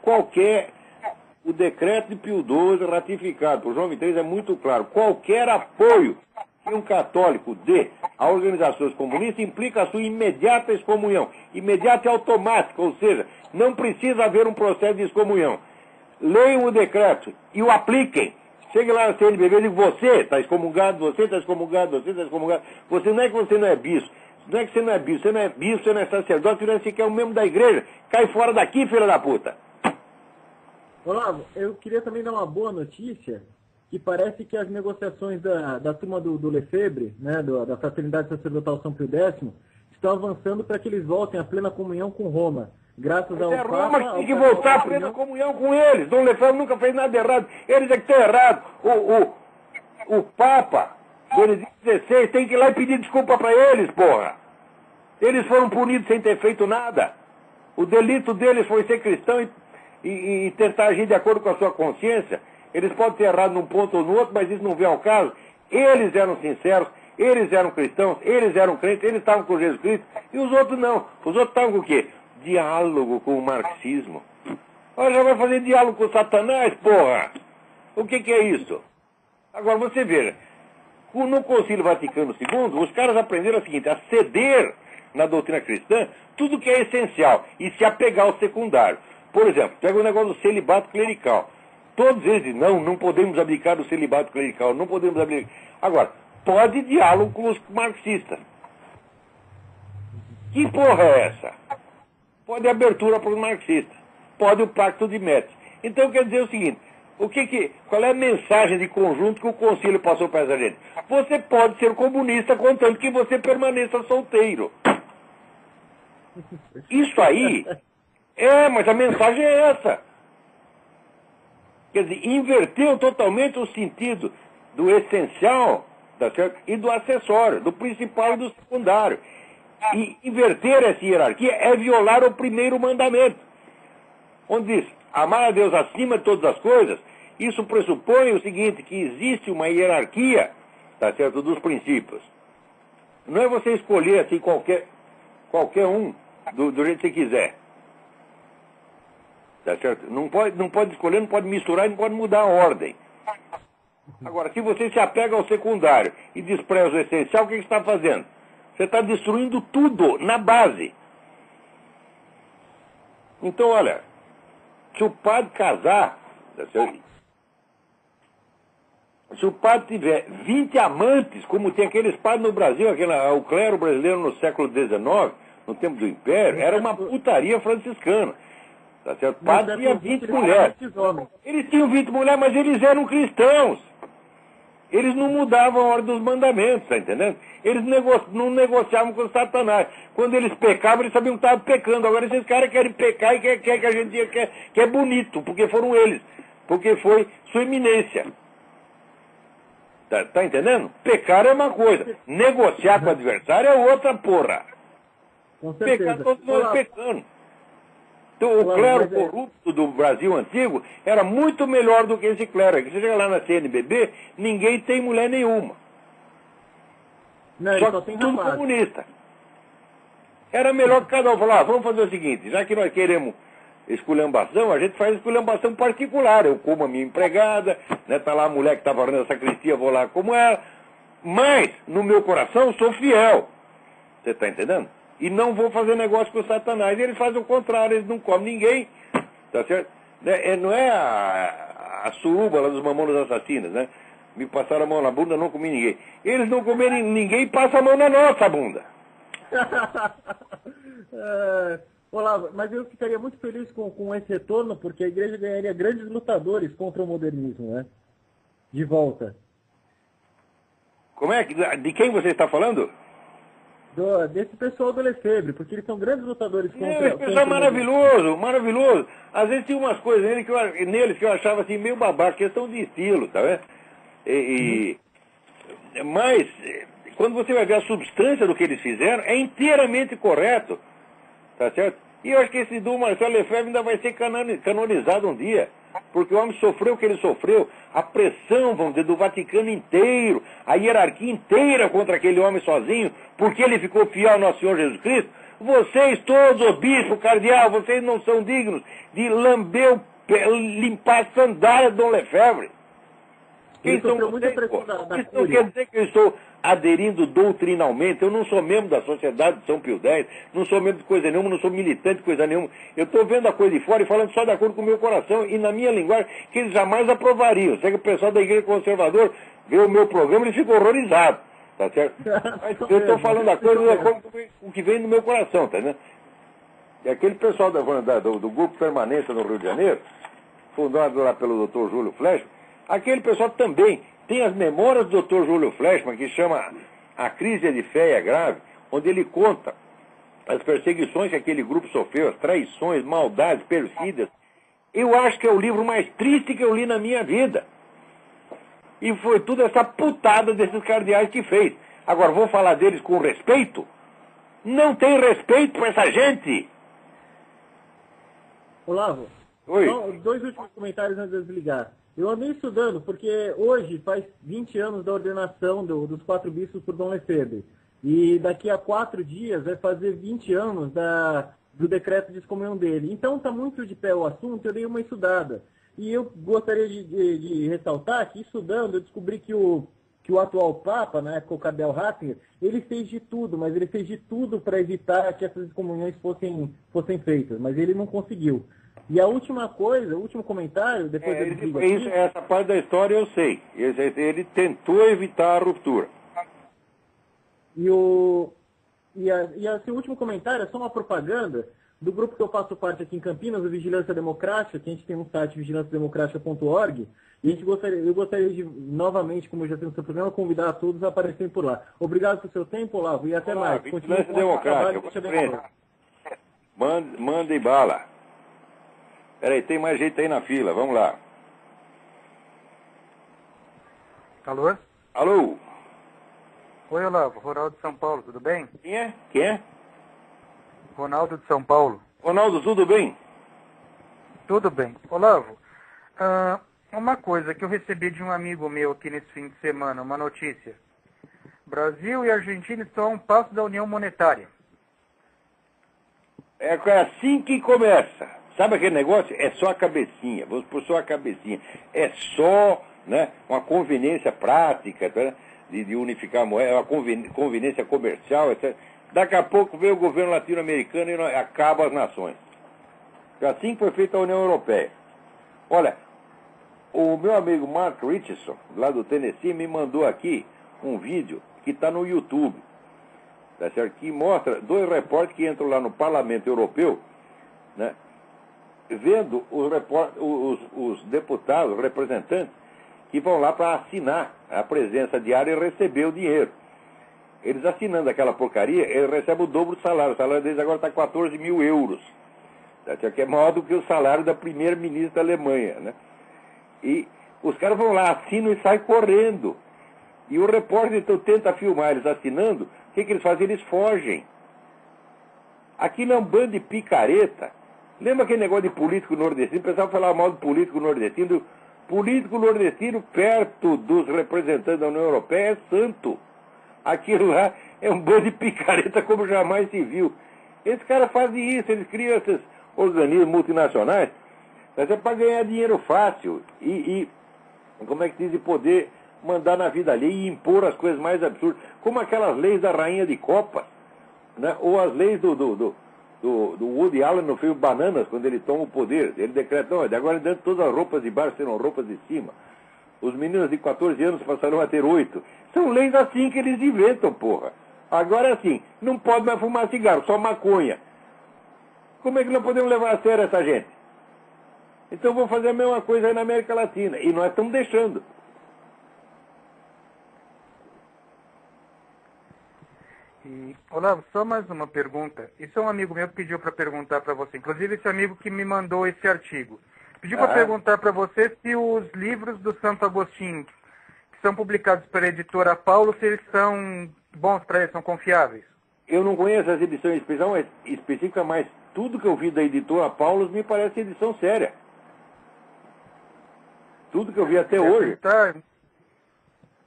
o decreto de Pio XII ratificado por João XXIII é muito claro. Qualquer apoio que um católico dê a organizações comunistas implica a sua imediata excomunhão. Imediata e automática, ou seja, não precisa haver um processo de excomunhão. Leiam o decreto e o apliquem. Chegue lá na CNBB e diga, você está excomungado, você está excomungado, você está excomungado. Você não é que você não é bispo. Não é que você não é bispo, você não é bispo, você não é sacerdote, você não é sequer um membro da igreja. Cai fora daqui, filha da puta. Olavo, eu queria também dar uma boa notícia, que parece que as negociações da turma do Lefebvre, né, da Fraternidade Sacerdotal São Pio X, estão avançando para que eles voltem à plena comunhão com Roma. Graças ao Papa... Roma tem que voltar à plena comunhão com eles. Dom Lefebvre nunca fez nada errado. Eles é que estão errados. O Papa, Benedito XVI, tem que ir lá e pedir desculpa para eles, porra. Eles foram punidos sem ter feito nada. O delito deles foi ser cristão e tentar agir de acordo com a sua consciência. Eles podem ter errado num ponto ou no outro, mas isso não vem ao caso. Eles eram sinceros, eles eram cristãos, eles eram crentes, eles estavam com Jesus Cristo, e os outros não. Os outros estavam com o quê? Diálogo com o marxismo. Olha, já vai fazer diálogo com o Satanás, porra! O que é isso? Agora, você veja, no Concílio Vaticano II, os caras aprenderam o seguinte, a ceder na doutrina cristã tudo que é essencial e se apegar ao secundário. Por exemplo, pega o negócio do celibato clerical. Todos eles dizem, não podemos abdicar do celibato clerical, não podemos abdicar. Agora, pode diálogo com os marxistas. Que porra é essa? Pode abertura para os marxistas. Pode o pacto de Metz. Então quer dizer o seguinte, qual é a mensagem de conjunto que o concílio passou para essa gente? Você pode ser comunista contanto que você permaneça solteiro. Isso aí, mas a mensagem é essa. Quer dizer, inverteu totalmente o sentido do essencial, tá certo? E do acessório, do principal e do secundário. E inverter essa hierarquia é violar o primeiro mandamento, onde diz, amar a Deus acima de todas as coisas. Isso pressupõe o seguinte, que existe uma hierarquia, tá certo, dos princípios. Não é você escolher assim qualquer um do jeito que você quiser. Tá certo? Não pode escolher, não pode misturar e não pode mudar a ordem. Agora, se você se apega ao secundário e despreza o essencial, o que você está fazendo? Você está destruindo tudo na base. Então, olha, se o padre casar, se o padre tiver 20 amantes, como tem aqueles padres no Brasil, o clero brasileiro no século XIX, no tempo do Império, era uma putaria franciscana. Tá certo? O padre tinha 20 mulheres. Eles tinham 20 mulheres, mas eles eram cristãos. Eles não mudavam a ordem dos mandamentos, tá entendendo? Eles não negociavam com o Satanás. Quando eles pecavam, eles sabiam que estavam pecando. Agora esses caras querem pecar e querem que a gente diga que é bonito, porque foram eles. Porque foi sua eminência. Tá entendendo? Pecar é uma coisa. Negociar com o adversário é outra porra. Com certeza. Pecar todos nós pecando. Então, o clero corrupto do Brasil antigo era muito melhor do que esse clero. Você chega lá na CNBB, ninguém tem mulher nenhuma. Não, só que tudo comunista. Era melhor que cada um falar, vamos fazer o seguinte, já que nós queremos esculhambação, a gente faz esculhambação particular. Eu como a minha empregada, né, tá lá a mulher que está varrendo a sacristia, vou lá como ela. Mas, no meu coração, sou fiel. Você está entendendo? E não vou fazer negócio com o Satanás. E eles fazem o contrário, eles não comem ninguém. Tá certo? Não é a suruba lá dos mamonas assassinas, né? Me passaram a mão na bunda, não comi ninguém. Eles não comerem ninguém e passam a mão na nossa bunda. Olá, mas eu ficaria muito feliz com esse retorno, porque a igreja ganharia grandes lutadores contra o modernismo, né? De volta. Como é? De quem você está falando? Desse pessoal do Lefebvre, porque eles são grandes lutadores contra... Esse pessoal é maravilhoso, maravilhoso. Às vezes tinha umas coisas neles que eu achava assim meio babaca, questão de estilo, tá vendo? Mas, quando você vai ver a substância do que eles fizeram, é inteiramente correto, tá certo? E eu acho que esse do Marcelo Lefebvre ainda vai ser canonizado um dia, porque o homem sofreu o que ele sofreu, a pressão, vamos dizer, do Vaticano inteiro, a hierarquia inteira contra aquele homem sozinho, porque ele ficou fiel ao nosso Senhor Jesus Cristo. Vocês todos, bispo, cardeal, vocês não são dignos de limpar a sandália do Lefebvre. Quem são vocês? Isso não quer dizer que eu estou aderindo doutrinalmente. Eu não sou membro da Sociedade de São Pio X, não sou membro de coisa nenhuma, não sou militante de coisa nenhuma. Eu estou vendo a coisa de fora e falando só de acordo com o meu coração e na minha linguagem, que eles jamais aprovariam. Sei que o pessoal da Igreja Conservadora vê o meu programa e fica horrorizado, tá certo? Mas eu estou falando a coisa de acordo com o que vem no meu coração, tá vendo? E aquele pessoal do Grupo Permanência no Rio de Janeiro, fundado lá pelo Dr. Júlio Flechman, aquele pessoal também tem as memórias do Dr. Júlio Flechman, que chama A Crise de Fé é Grave, onde ele conta as perseguições que aquele grupo sofreu, as traições, maldades, perfidas. Eu acho que é o livro mais triste que eu li na minha vida. E foi tudo essa putada desses cardeais que fez. Agora, vou falar deles com respeito? Não tem respeito para essa gente. Olavo, oi. Só 2 últimos comentários antes de desligar. Eu andei estudando, porque hoje faz 20 anos da ordenação dos 4 bispos por Dom Lefebvre. E daqui a 4 dias vai fazer 20 anos do decreto de excomunhão dele. Então está muito de pé o assunto, eu dei uma estudada. E eu gostaria de ressaltar que, estudando, eu descobri que o atual Papa, na época o Cardeal Ratzinger, ele fez de tudo, mas ele fez de tudo para evitar que essas excomunhões fossem feitas, mas ele não conseguiu. E a última coisa, o último comentário, depois essa parte da história eu sei. Ele tentou evitar a ruptura. E esse último comentário é só uma propaganda do grupo que eu faço parte aqui em Campinas, o Vigilância Democrática, que a gente tem um site vigilanciademocrática.org, e eu gostaria de, novamente, como eu já tenho no seu programa, convidar a todos a aparecerem por lá. Obrigado pelo seu tempo, Olavo, e até mais. Vigilância Democrática. Manda bala. Peraí, tem mais gente aí na fila, vamos lá. Alô? Alô? Oi, Olavo, Ronaldo de São Paulo, tudo bem? Quem é? Ronaldo de São Paulo. Ronaldo, tudo bem? Tudo bem. Olavo, uma coisa que eu recebi de um amigo meu aqui nesse fim de semana, uma notícia. Brasil e Argentina estão a um passo da União Monetária. É assim que começa. Sabe aquele negócio? É só a cabecinha. Vamos por só a cabecinha. É só, né, uma conveniência prática, tá, de unificar a moeda, uma conveniência comercial, etc. Daqui a pouco vem o governo latino-americano e acaba as nações. Assim que foi feita a União Europeia. Olha, o meu amigo Mark Richardson, lá do Tennessee, me mandou aqui um vídeo que está no YouTube, tá certo? Que mostra 2 repórteres que entram lá no Parlamento Europeu, né, vendo os deputados, os representantes, que vão lá para assinar a presença diária e receber o dinheiro. Eles assinando aquela porcaria, eles recebem o dobro do salário. O salário deles agora está 14 mil euros. Tá certo? Que é maior do que o salário da primeira-ministra da Alemanha, né? E os caras vão lá, assinam e saem correndo. E o repórter então tenta filmar eles assinando. O que eles fazem? Eles fogem. Aquilo é um bando de picareta. Lembra aquele negócio de político nordestino? O pessoal falava mal do político nordestino. Político nordestino perto dos representantes da União Europeia é santo. Aquilo lá é um bando de picareta como jamais se viu. Esses caras fazem isso, eles criam esses organismos multinacionais, mas é para ganhar dinheiro fácil e como é que diz, de poder mandar na vida alheia e impor as coisas mais absurdas, como aquelas leis da Rainha de Copas, né? Ou as leis do Woody Allen no filme Bananas, quando ele toma o poder. Ele decreta, não, de agora em diante todas as roupas de baixo serão roupas de cima. Os meninos de 14 anos passarão a ter 8. São leis assim que eles inventam, porra. Agora é assim, não pode mais fumar cigarro, só maconha. Como é que não podemos levar a sério essa gente? Então vamos fazer a mesma coisa aí na América Latina. E nós estamos deixando. E, Olavo, só mais uma pergunta. Isso é um amigo meu que pediu para perguntar para você. Inclusive, esse amigo que me mandou esse artigo. Pediu para perguntar para você se os livros do Santo Agostinho, que são publicados pela editora Paulo, se eles são bons para eles, são confiáveis. Eu não conheço as edições específicas, mas tudo que eu vi da editora Paulo me parece edição séria. Tudo que eu vi até hoje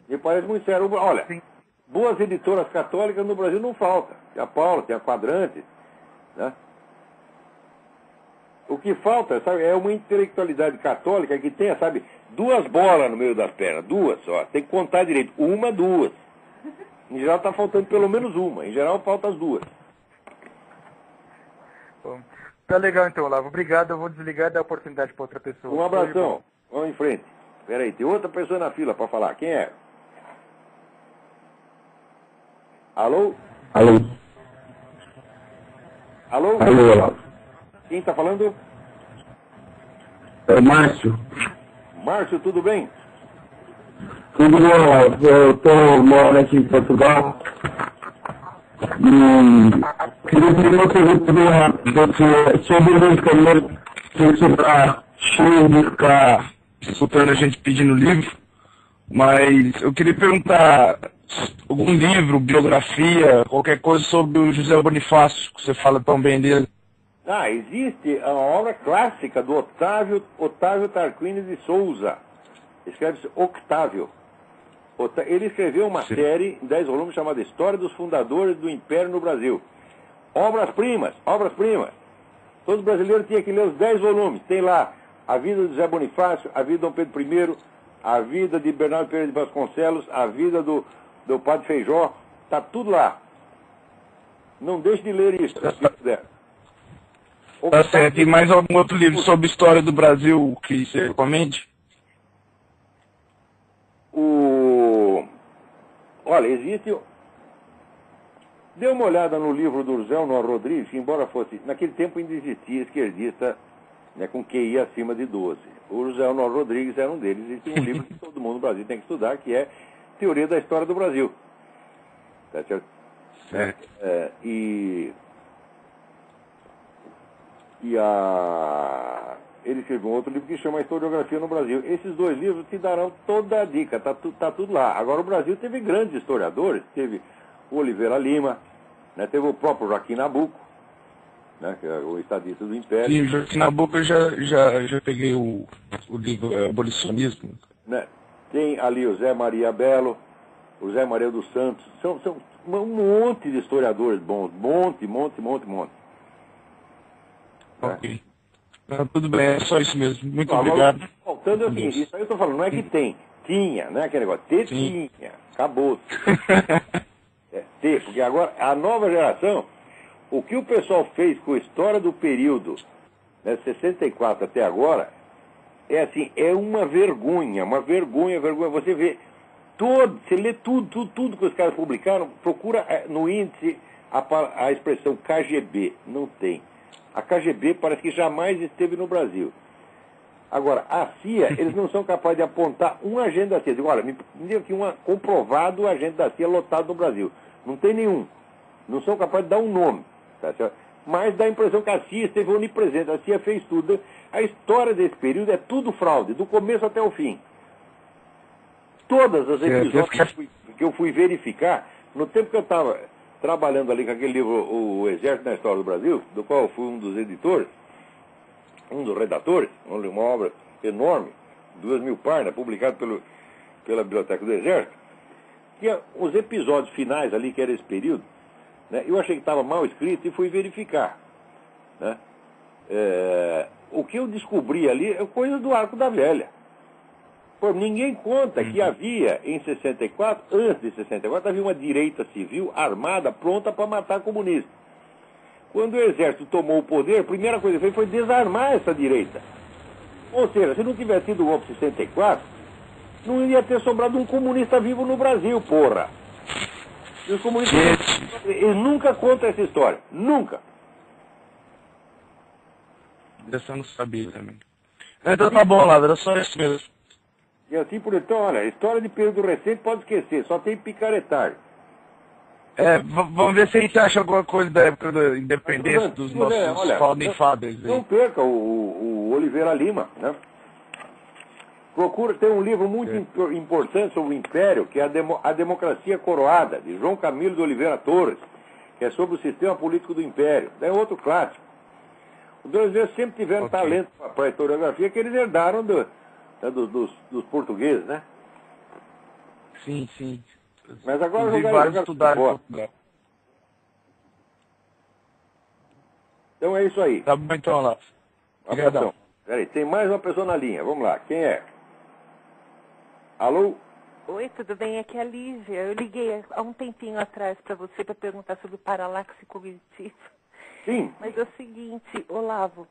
me parece muito sério. Olha, sim, boas editoras católicas no Brasil não faltam. Tem a Paula, tem a Quadrante, né? O que falta, sabe, é uma intelectualidade católica que tenha, sabe, 2 bolas no meio das pernas, 2 só. Tem que contar direito. 1, 2. Em geral está faltando pelo menos 1. Em geral falta as 2. Bom, tá legal então, Olavo. Obrigado. Eu vou desligar e dar oportunidade para outra pessoa. Um abração. Vamos em frente. Espera aí, tem outra pessoa na fila para falar. Quem é? Alô? Alô? Alô? Alô, Olavo. Quem está falando? É o Márcio. Márcio, tudo bem? Tudo bom, Olavo. Eu morando aqui em Portugal. Queria pedir uma pergunta sobre o livro mesmo. Sobre a cheio de ficar escutando a gente pedindo livro. Mas eu queria perguntar algum livro, biografia, qualquer coisa sobre o José Bonifácio, que você fala tão bem dele. Existe a obra clássica do Otávio Tarquínio de Souza. Escreve-se Octávio. Ele escreveu uma série em 10 volumes chamada História dos Fundadores do Império no Brasil. Obras-primas. Todos os brasileiros tinham que ler os 10 volumes. Tem lá a vida de José Bonifácio, a vida de Dom Pedro I, a vida de Bernardo Pereira de Vasconcelos, a vida do Padre Feijó. Está tudo lá. Não deixe de ler isso, se puder. Tá certo. E mais algum outro livro sobre história do Brasil que você recomende? Olha, existe... Dê uma olhada no livro do José Honor Rodrigues, que embora fosse... Naquele tempo ainda existia esquerdista, né, com QI acima de 12. O José Honor Rodrigues era um deles. Existe um livro que todo mundo no Brasil tem que estudar, que é Teoria da História do Brasil. Tá certo? Certo. Ele escreveu um outro livro que chama Historiografia no Brasil. Esses 2 livros te darão toda a dica, tá tudo lá. Agora, o Brasil teve grandes historiadores, teve o Oliveira Lima, né, teve o próprio Joaquim Nabuco, né, que é o estadista do Império. Sim, Joaquim Nabuco eu já peguei o livro Abolicionismo. Né, tem ali o Zé Maria Belo, o Zé Maria dos Santos, são um monte de historiadores bons, monte. Ok. Tudo bem, é só isso mesmo. Muito obrigado. Faltando assim, isso aí eu estou falando, não é que tem, tinha, né, aquele negócio, tinha, acabou. Porque agora, a nova geração, o que o pessoal fez com a história do período né, 64 até agora, é assim, é uma vergonha. Você vê, você lê tudo que os caras publicaram, procura no índice a expressão KGB, não tem. A KGB parece que jamais esteve no Brasil. Agora, a CIA, eles não são capazes de apontar um agente da CIA. Digo, olha, me diga aqui um comprovado agente da CIA lotado no Brasil. Não tem nenhum. Não são capazes de dar um nome. Tá certo? Mas dá a impressão que a CIA esteve onipresente. A CIA fez tudo. A história desse período é tudo fraude, do começo até o fim. Todas as episódios que eu fui verificar, no tempo que eu estava trabalhando ali com aquele livro, O Exército na História do Brasil, do qual eu fui um dos editores, um dos redatores, uma obra enorme, 2.000 páginas, publicada pela Biblioteca do Exército, tinha os episódios finais ali, que era esse período, né, eu achei que estava mal escrito e fui verificar. Né? O que eu descobri ali é coisa do Arco da Velha. Pô, ninguém conta que havia, em 64, antes de 64, havia uma direita civil armada, pronta para matar comunistas. Quando o exército tomou o poder, a primeira coisa que fez foi desarmar essa direita. Ou seja, se não tivesse sido o golpe de 64, não ia ter sobrado um comunista vivo no Brasil, porra. E os comunistas, eles nunca contam essa história. Nunca. Dessa eu não sabia também. Então tá bom, Lázaro, era só isso mesmo. E assim por então, olha, história de período recente pode esquecer, só tem picaretagem. Vamos ver se a gente acha alguma coisa da época da independência dos nossos founding fathers. Não perca o Oliveira Lima, né? Procura, tem um livro muito importante sobre o Império, que é a Democracia Coroada, de João Camilo de Oliveira Torres, que é sobre o sistema político do Império. É outro clássico. Os brasileiros sempre tiveram talento para a historiografia que eles herdaram dos portugueses, né? Sim, sim. Mas agora vários estudaram em Portugal. Então é isso aí. Tá bom então, Lázaro. Obrigadão. Peraí, tem mais uma pessoa na linha. Vamos lá. Quem é? Alô? Oi, tudo bem? Aqui é a Lívia. Eu liguei há um tempinho atrás para você para perguntar sobre o paralaxe cognitivo. Sim. Mas é o seguinte, Olavo,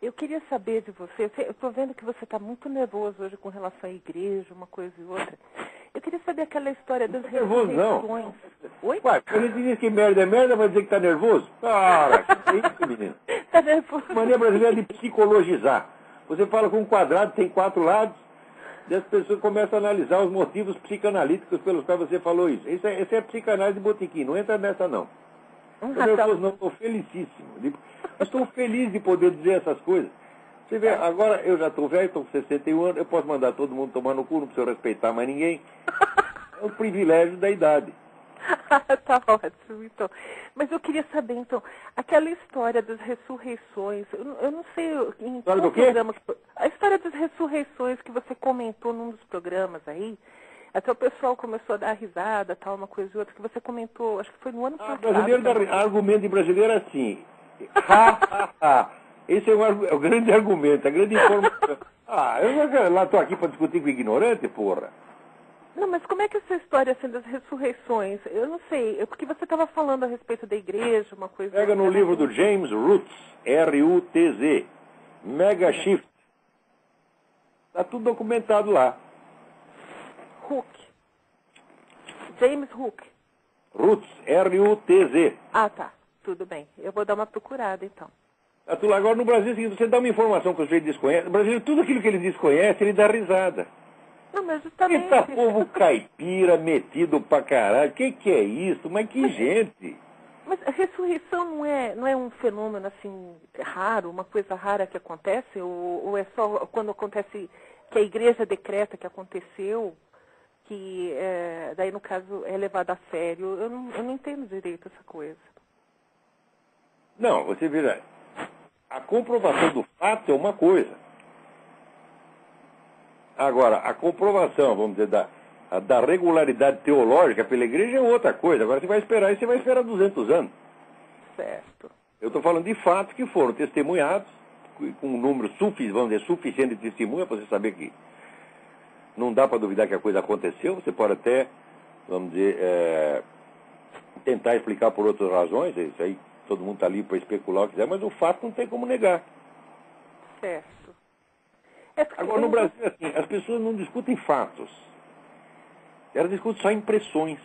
eu queria saber de você, eu estou vendo que você está muito nervoso hoje com relação à igreja, uma coisa e outra. Eu queria saber aquela história das ressurreições. Não. Oi? Ué, quando ele diz que merda é merda, vai dizer que está nervoso? Cara, que é isso, menino? Está nervoso. Mania brasileira de psicologizar. Você fala com um quadrado, tem 4 lados, e as pessoas começam a analisar os motivos psicanalíticos pelos quais você falou isso. Esse é psicanálise de botequim, não entra nessa não. Não, estou felicíssimo. Estou feliz de poder dizer essas coisas. Você vê, agora eu já estou velho, estou com 61 anos, eu posso mandar todo mundo tomar no cu, não preciso respeitar mais ninguém. É um privilégio da idade. Tá ótimo, então. Mas eu queria saber, então, aquela história das ressurreições, eu não sei em qual programa... A história das ressurreições que você comentou num dos programas aí, até o pessoal começou a dar risada, tal, uma coisa e outra, que você comentou, acho que foi no ano passado. Argumento de brasileiro é assim. Esse é o grande argumento, a grande informação. Eu lá estou aqui para discutir com ignorante, porra. Não, mas como é que essa história assim, das ressurreições? Eu não sei, porque você estava falando a respeito da igreja, uma coisa... Pega no livro do James Rutz, R-U-T-Z, Mega Shift. Está tudo documentado lá. Hook. James Hook. Rutz, R-U-T-Z. Ah, tá. Tudo bem. Eu vou dar uma procurada, então. Agora, no Brasil, você dá uma informação que o sujeito desconhece. No Brasil, tudo aquilo que ele desconhece, ele dá risada. Não, mas justamente... Eita povo caipira, metido pra caralho. Que é isso? Mas que gente! Mas a ressurreição não é um fenômeno, assim, raro, uma coisa rara que acontece? Ou é só quando acontece que a igreja decreta que aconteceu, que daí, no caso, é levado a sério? Eu não entendo direito essa coisa. Não, você vira... A comprovação do fato é uma coisa. Agora, a comprovação, vamos dizer, da regularidade teológica pela igreja é outra coisa. Agora você vai esperar 200 anos. Certo. Eu estou falando de fatos que foram testemunhados, com um número suficiente de testemunha para você saber que não dá para duvidar que a coisa aconteceu. Você pode até, vamos dizer, tentar explicar por outras razões. Isso aí todo mundo está ali para especular o que quiser, mas o fato não tem como negar. certo. Agora, no Brasil, assim, as pessoas não discutem fatos. Elas discutem só impressões.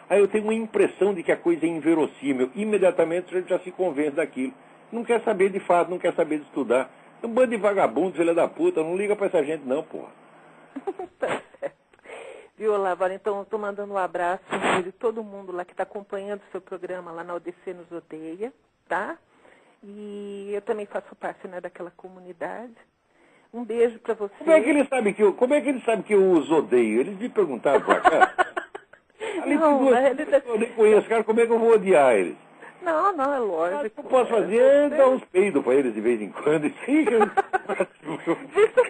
Aí eu tenho uma impressão de que a coisa é inverossímil. Imediatamente o sujeito já se convence daquilo. Não quer saber de fato, não quer saber de estudar. É um bando de vagabundo, filha da puta. Não liga pra essa gente não, porra. Tá certo. Viu, Olavo? Então, eu estou mandando um abraço de todo mundo lá que está acompanhando o seu programa lá na ODC Nos Odeia, tá? E eu também faço parte, né, daquela comunidade. Um beijo para você. Como é que ele sabe que eu os odeio? Eles me perguntaram pra cá. Eu nem conheço, cara, como é que eu vou odiar eles? Não, é lógico. O que eu posso fazer é dar uns peidos para eles de vez em quando. Isso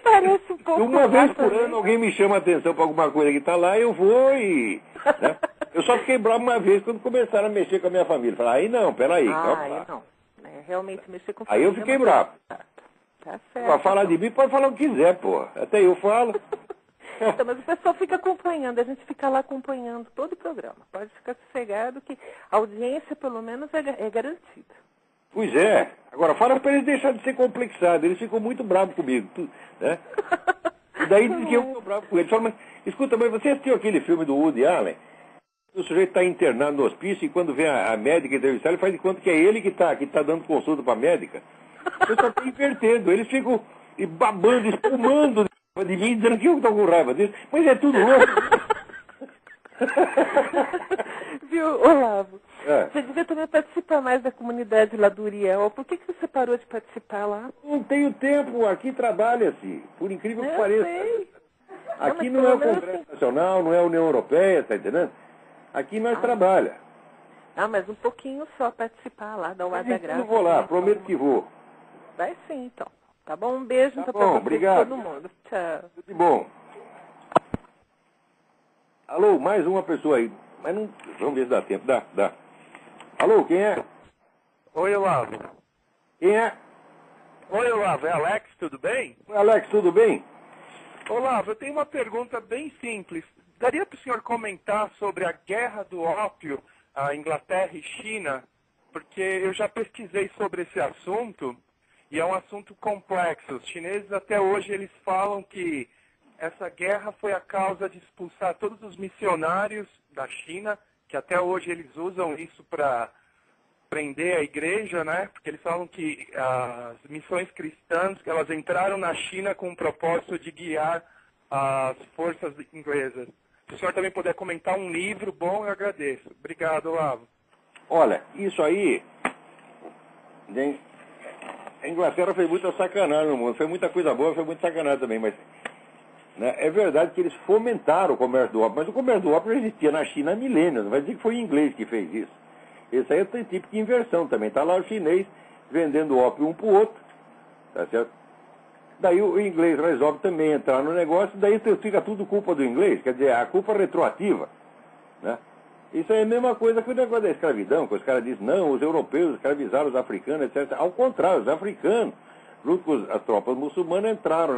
parece um pouco... Uma vez por ano alguém me chama a atenção para alguma coisa que está lá, eu vou e... Né? Eu só fiquei bravo uma vez quando começaram a mexer com a minha família. Falei, aí não, peraí. Aí não. Realmente mexer com a família. Aí eu fiquei bravo. Tá certo. Para falar de mim, pode falar o que quiser, pô. Até eu falo. Então, mas o pessoal fica acompanhando, a gente fica lá acompanhando todo o programa. Pode ficar sossegado que a audiência, pelo menos, é garantida. Pois é. Agora, fala para eles deixarem de ser complexados. Eles ficam muito bravos comigo. Né? E daí diz que eu estou bravo com eles. Fala, mas, escuta, mas você assistiu aquele filme do Woody Allen? O sujeito está internado no hospício e quando vem a médica entrevistar, ele faz de conta que é ele que está dando consulta para a médica. Eu só estou invertendo. Eles ficam babando, espumando de mim, dizendo que eu estou com raiva deles. Mas é tudo louco. Viu, Olavo? Você devia também participar mais da comunidade lá do Uriel. Por que você parou de participar lá? Não tenho tempo. Aqui trabalha-se. Por incrível que pareça. Sei. Aqui não é o Congresso Nacional, não é a União Europeia, tá entendendo? Aqui nós trabalha. Mas um pouquinho só participar lá, dar o ar da graça. Eu vou lá, prometo que vou. Vai sim, então. Tá bom? Um beijo tá então pra obrigado. todo mundo. Tchau. Tudo de bom. Alô, mais uma pessoa aí. Mas não... Vamos ver se dá tempo. Dá. Alô, quem é? Oi, Olavo. Quem é? Oi, Olavo. É Alex, tudo bem? Oi, Alex, tudo bem? Olavo, eu tenho uma pergunta bem simples. Daria para o senhor comentar sobre a guerra do ópio, a Inglaterra e China? Porque eu já pesquisei sobre esse assunto e é um assunto complexo. Os chineses até hoje eles falam que essa guerra foi a causa de expulsar todos os missionários da China, que até hoje eles usam isso para prender a igreja, né? Porque eles falam que as missões cristãs, elas entraram na China com o propósito de guiar as forças inglesas. Se o senhor também puder comentar um livro bom, eu agradeço. Obrigado, Olavo. Olha, isso aí... A Inglaterra fez muita sacanagem no mundo. Foi muita coisa boa, foi muita sacanagem também, mas... Né, é verdade que eles fomentaram o comércio do ópio, mas o comércio do ópio já existia na China há milênios. Não vai dizer que foi o inglês que fez isso. Esse aí é outro tipo de inversão também. Está lá o chinês vendendo ópio um para o outro. Tá certo? Daí o inglês resolve também entrar no negócio, daí fica tudo culpa do inglês, quer dizer, a culpa retroativa. Né? Isso é a mesma coisa que o negócio da escravidão, que os caras dizem, não, os europeus escravizaram os africanos, etc. Ao contrário, os africanos, junto com as tropas muçulmanas, entraram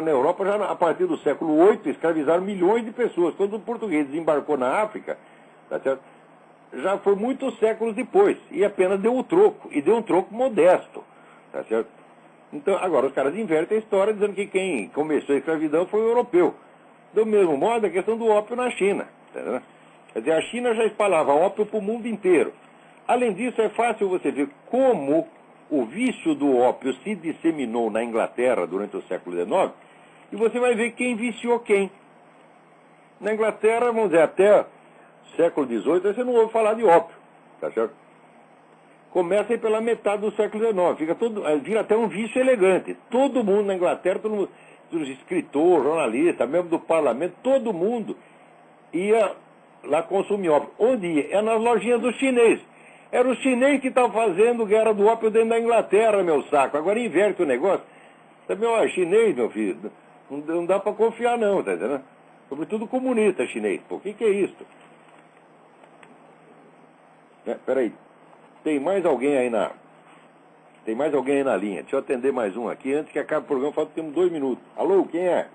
na Europa já a partir do século VIII, escravizaram milhões de pessoas. Quando o português desembarcou na África, tá certo? Já foi muitos séculos depois, e apenas deu o troco, e deu um troco modesto, tá certo? Então, agora os caras invertem a história dizendo que quem começou a escravidão foi o europeu. Do mesmo modo, a questão do ópio na China. Entendeu? Quer dizer, a China já espalhava ópio para o mundo inteiro. Além disso, é fácil você ver como o vício do ópio se disseminou na Inglaterra durante o século XIX, e você vai ver quem viciou quem. Na Inglaterra, vamos dizer, até o século XVIII, você não ouve falar de ópio. Tá certo? Começa aí pela metade do século XIX, vira até um vício elegante. Todo mundo na Inglaterra, todo mundo, os escritores, jornalistas, membros do parlamento, todo mundo ia lá consumir ópio. Onde ia? É nas lojinhas dos chineses. Era os chineses que estavam fazendo guerra do ópio dentro da Inglaterra, meu saco. Agora inverte o negócio. Também, ó, chinês, meu filho, não dá para confiar não, tá entendendo? Sobretudo comunista chinês. Pô, o que é isso? Peraí. Tem mais alguém aí na linha. Deixa eu atender mais um aqui. Antes que acabe o programa, temos 2 minutos. Alô, quem é?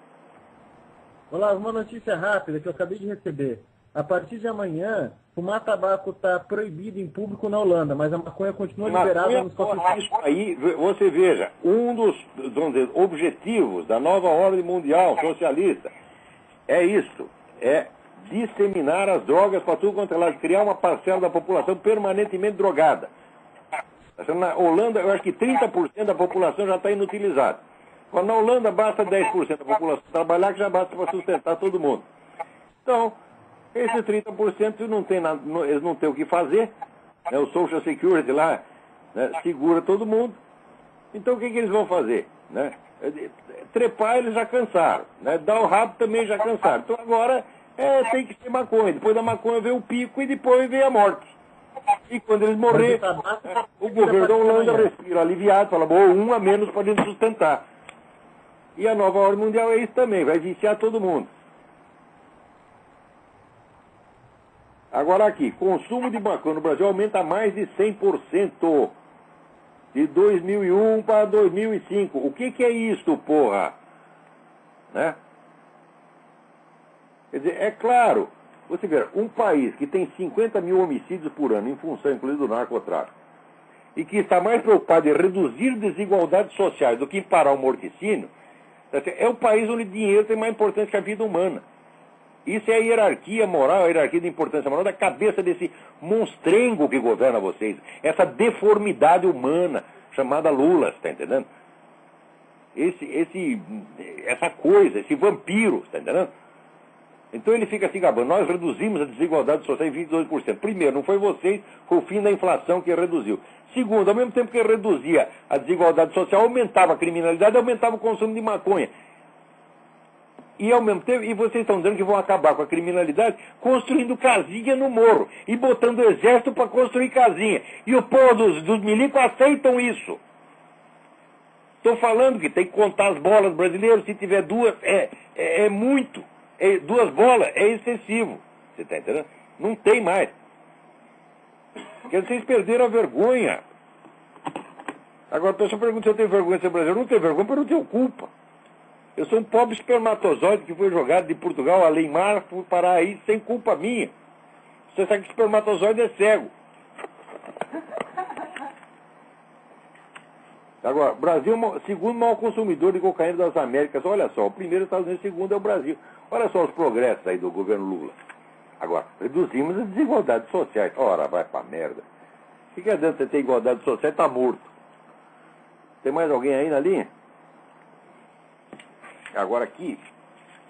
Olá, uma notícia rápida que eu acabei de receber. A partir de amanhã, fumar tabaco está proibido em público na Holanda, mas a maconha continua liberada nos patrocínios. Aí, você veja, um dos, vamos dizer, objetivos da nova ordem mundial socialista é isso, é disseminar as drogas para tudo quanto é lado, criar uma parcela da população permanentemente drogada. Na Holanda, eu acho que 30% da população já está inutilizada. Quando na Holanda basta 10% da população trabalhar, que já basta para sustentar todo mundo. Então, esses 30% não tem nada, eles não têm o que fazer, né? O Social Security lá, né, segura todo mundo. Então o que eles vão fazer? Né? Trepar eles já cansaram, né? Dar o rabo também já cansaram. Então agora tem que ser maconha. Depois da maconha vem o pico e depois vem a morte. E quando eles morrerem, o governo da Holanda respira aliviado, fala, bom, um a menos para gente sustentar. E a nova ordem mundial é isso também, vai viciar todo mundo. Agora aqui, consumo de maconha no Brasil aumenta mais de 100%. De 2001 para 2005. O que é isso, porra? Né? Quer dizer, é claro, você vê, um país que tem 50 mil homicídios por ano, em função, inclusive, do narcotráfico, e que está mais preocupado em reduzir desigualdades sociais do que em parar o morticínio, é o país onde dinheiro tem mais importância que a vida humana. Isso é a hierarquia moral, a hierarquia de importância moral da cabeça desse monstrengo que governa vocês. Essa deformidade humana chamada Lula, está entendendo? Essa coisa, esse vampiro, está entendendo? Então ele fica se gabando. Nós reduzimos a desigualdade social em 22%. Primeiro, não foi vocês, foi o fim da inflação que reduziu. Segundo, ao mesmo tempo que reduzia a desigualdade social, aumentava a criminalidade, aumentava o consumo de maconha. E ao mesmo tempo, e vocês estão dizendo que vão acabar com a criminalidade construindo casinha no morro e botando o exército para construir casinha. E o povo dos milicos aceitam isso. Estou falando que tem que contar as bolas brasileiras, se tiver duas, é muito. 2 bolas é excessivo. Você está entendendo? Não tem mais. Porque vocês perderam a vergonha. Agora a pessoa pergunta se eu tenho vergonha de ser brasileiro. Eu não tenho vergonha porque eu não tenho culpa. Eu sou um pobre espermatozoide que foi jogado de Portugal a Leimar para parar aí sem culpa minha. Você sabe que espermatozoide é cego. Agora, Brasil é o segundo maior consumidor de cocaína das Américas. Olha só, o primeiro é os Estados Unidos, o segundo é o Brasil. Olha só os progressos aí do governo Lula. Agora, reduzimos as desigualdades sociais. Ora, vai pra merda. O que adianta você ter igualdade social? Está morto. Tem mais alguém aí na linha? Agora aqui,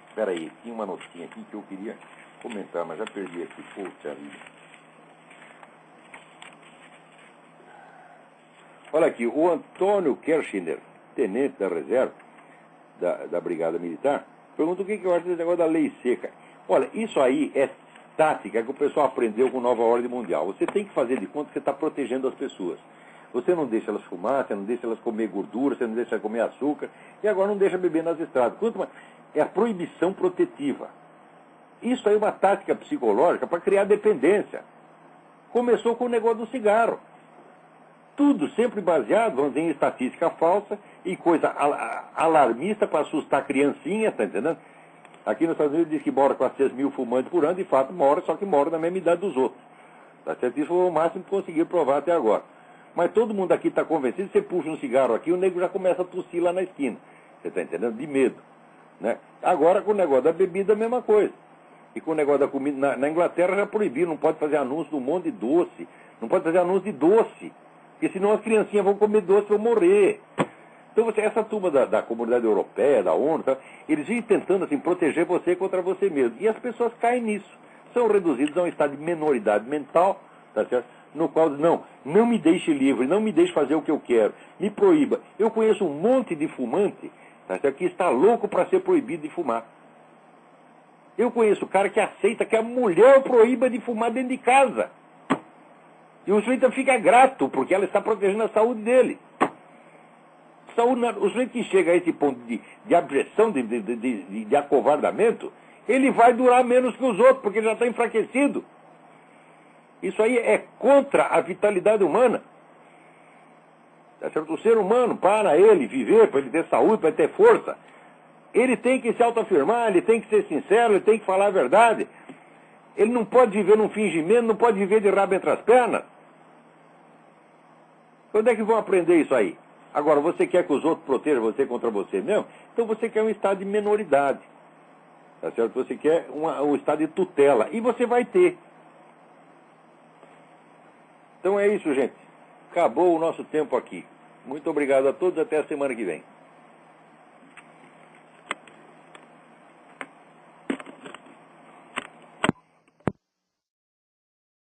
espera aí, tinha uma notinha aqui que eu queria comentar, mas já perdi aqui. Puxa vida. Olha aqui, o Antônio Kirchner, tenente da reserva da Brigada Militar, pergunta o que eu acho desse negócio da lei seca. Olha, isso aí é tática que o pessoal aprendeu com Nova Ordem Mundial. Você tem que fazer de conta que você está protegendo as pessoas. Você não deixa elas fumar, você não deixa elas comer gordura, você não deixa elas comer açúcar, e agora não deixa beber nas estradas. É a proibição protetiva. Isso aí é uma tática psicológica para criar dependência. Começou com o negócio do cigarro. Tudo sempre baseado, vamos dizer, em estatística falsa e coisa alarmista para assustar a criancinha, está entendendo? Aqui nos Estados Unidos diz que mora 400 mil fumantes por ano, de fato mora, só que mora na mesma idade dos outros. Tá certo? Isso foi o máximo que conseguiram provar até agora. Mas todo mundo aqui está convencido, você puxa um cigarro aqui, o nego já começa a tossir lá na esquina. Você está entendendo? De medo. Né? Agora com o negócio da bebida a mesma coisa. E com o negócio da comida, na Inglaterra já proibiram, não pode fazer anúncio de um monte de doce. Não pode fazer anúncio de doce. Porque senão as criancinhas vão comer doce e vão morrer. Então essa turma da comunidade europeia, da ONU, tá, eles vêm tentando assim, proteger você contra você mesmo. E as pessoas caem nisso. São reduzidos a um estado de menoridade mental, tá certo? No qual não me deixe livre, não me deixe fazer o que eu quero, me proíba. Eu conheço um monte de fumante, tá certo, que está louco para ser proibido de fumar. Eu conheço cara que aceita que a mulher o proíba de fumar dentro de casa. E o sujeito fica grato, porque ela está protegendo a saúde dele. O sujeito que chega a esse ponto de abjeção, de acovardamento, ele vai durar menos que os outros, porque ele já está enfraquecido. Isso aí é contra a vitalidade humana. Tá certo? O ser humano, para ele viver, para ele ter saúde, para ele ter força, ele tem que se autoafirmar, ele tem que ser sincero, ele tem que falar a verdade. Ele não pode viver num fingimento, não pode viver de rabo entre as pernas. Quando é que vão aprender isso aí? Agora, você quer que os outros protejam você contra você mesmo? Então você quer um estado de minoridade. Tá certo? Você quer um estado de tutela. E você vai ter. Então é isso, gente. Acabou o nosso tempo aqui. Muito obrigado a todos. Até a semana que vem.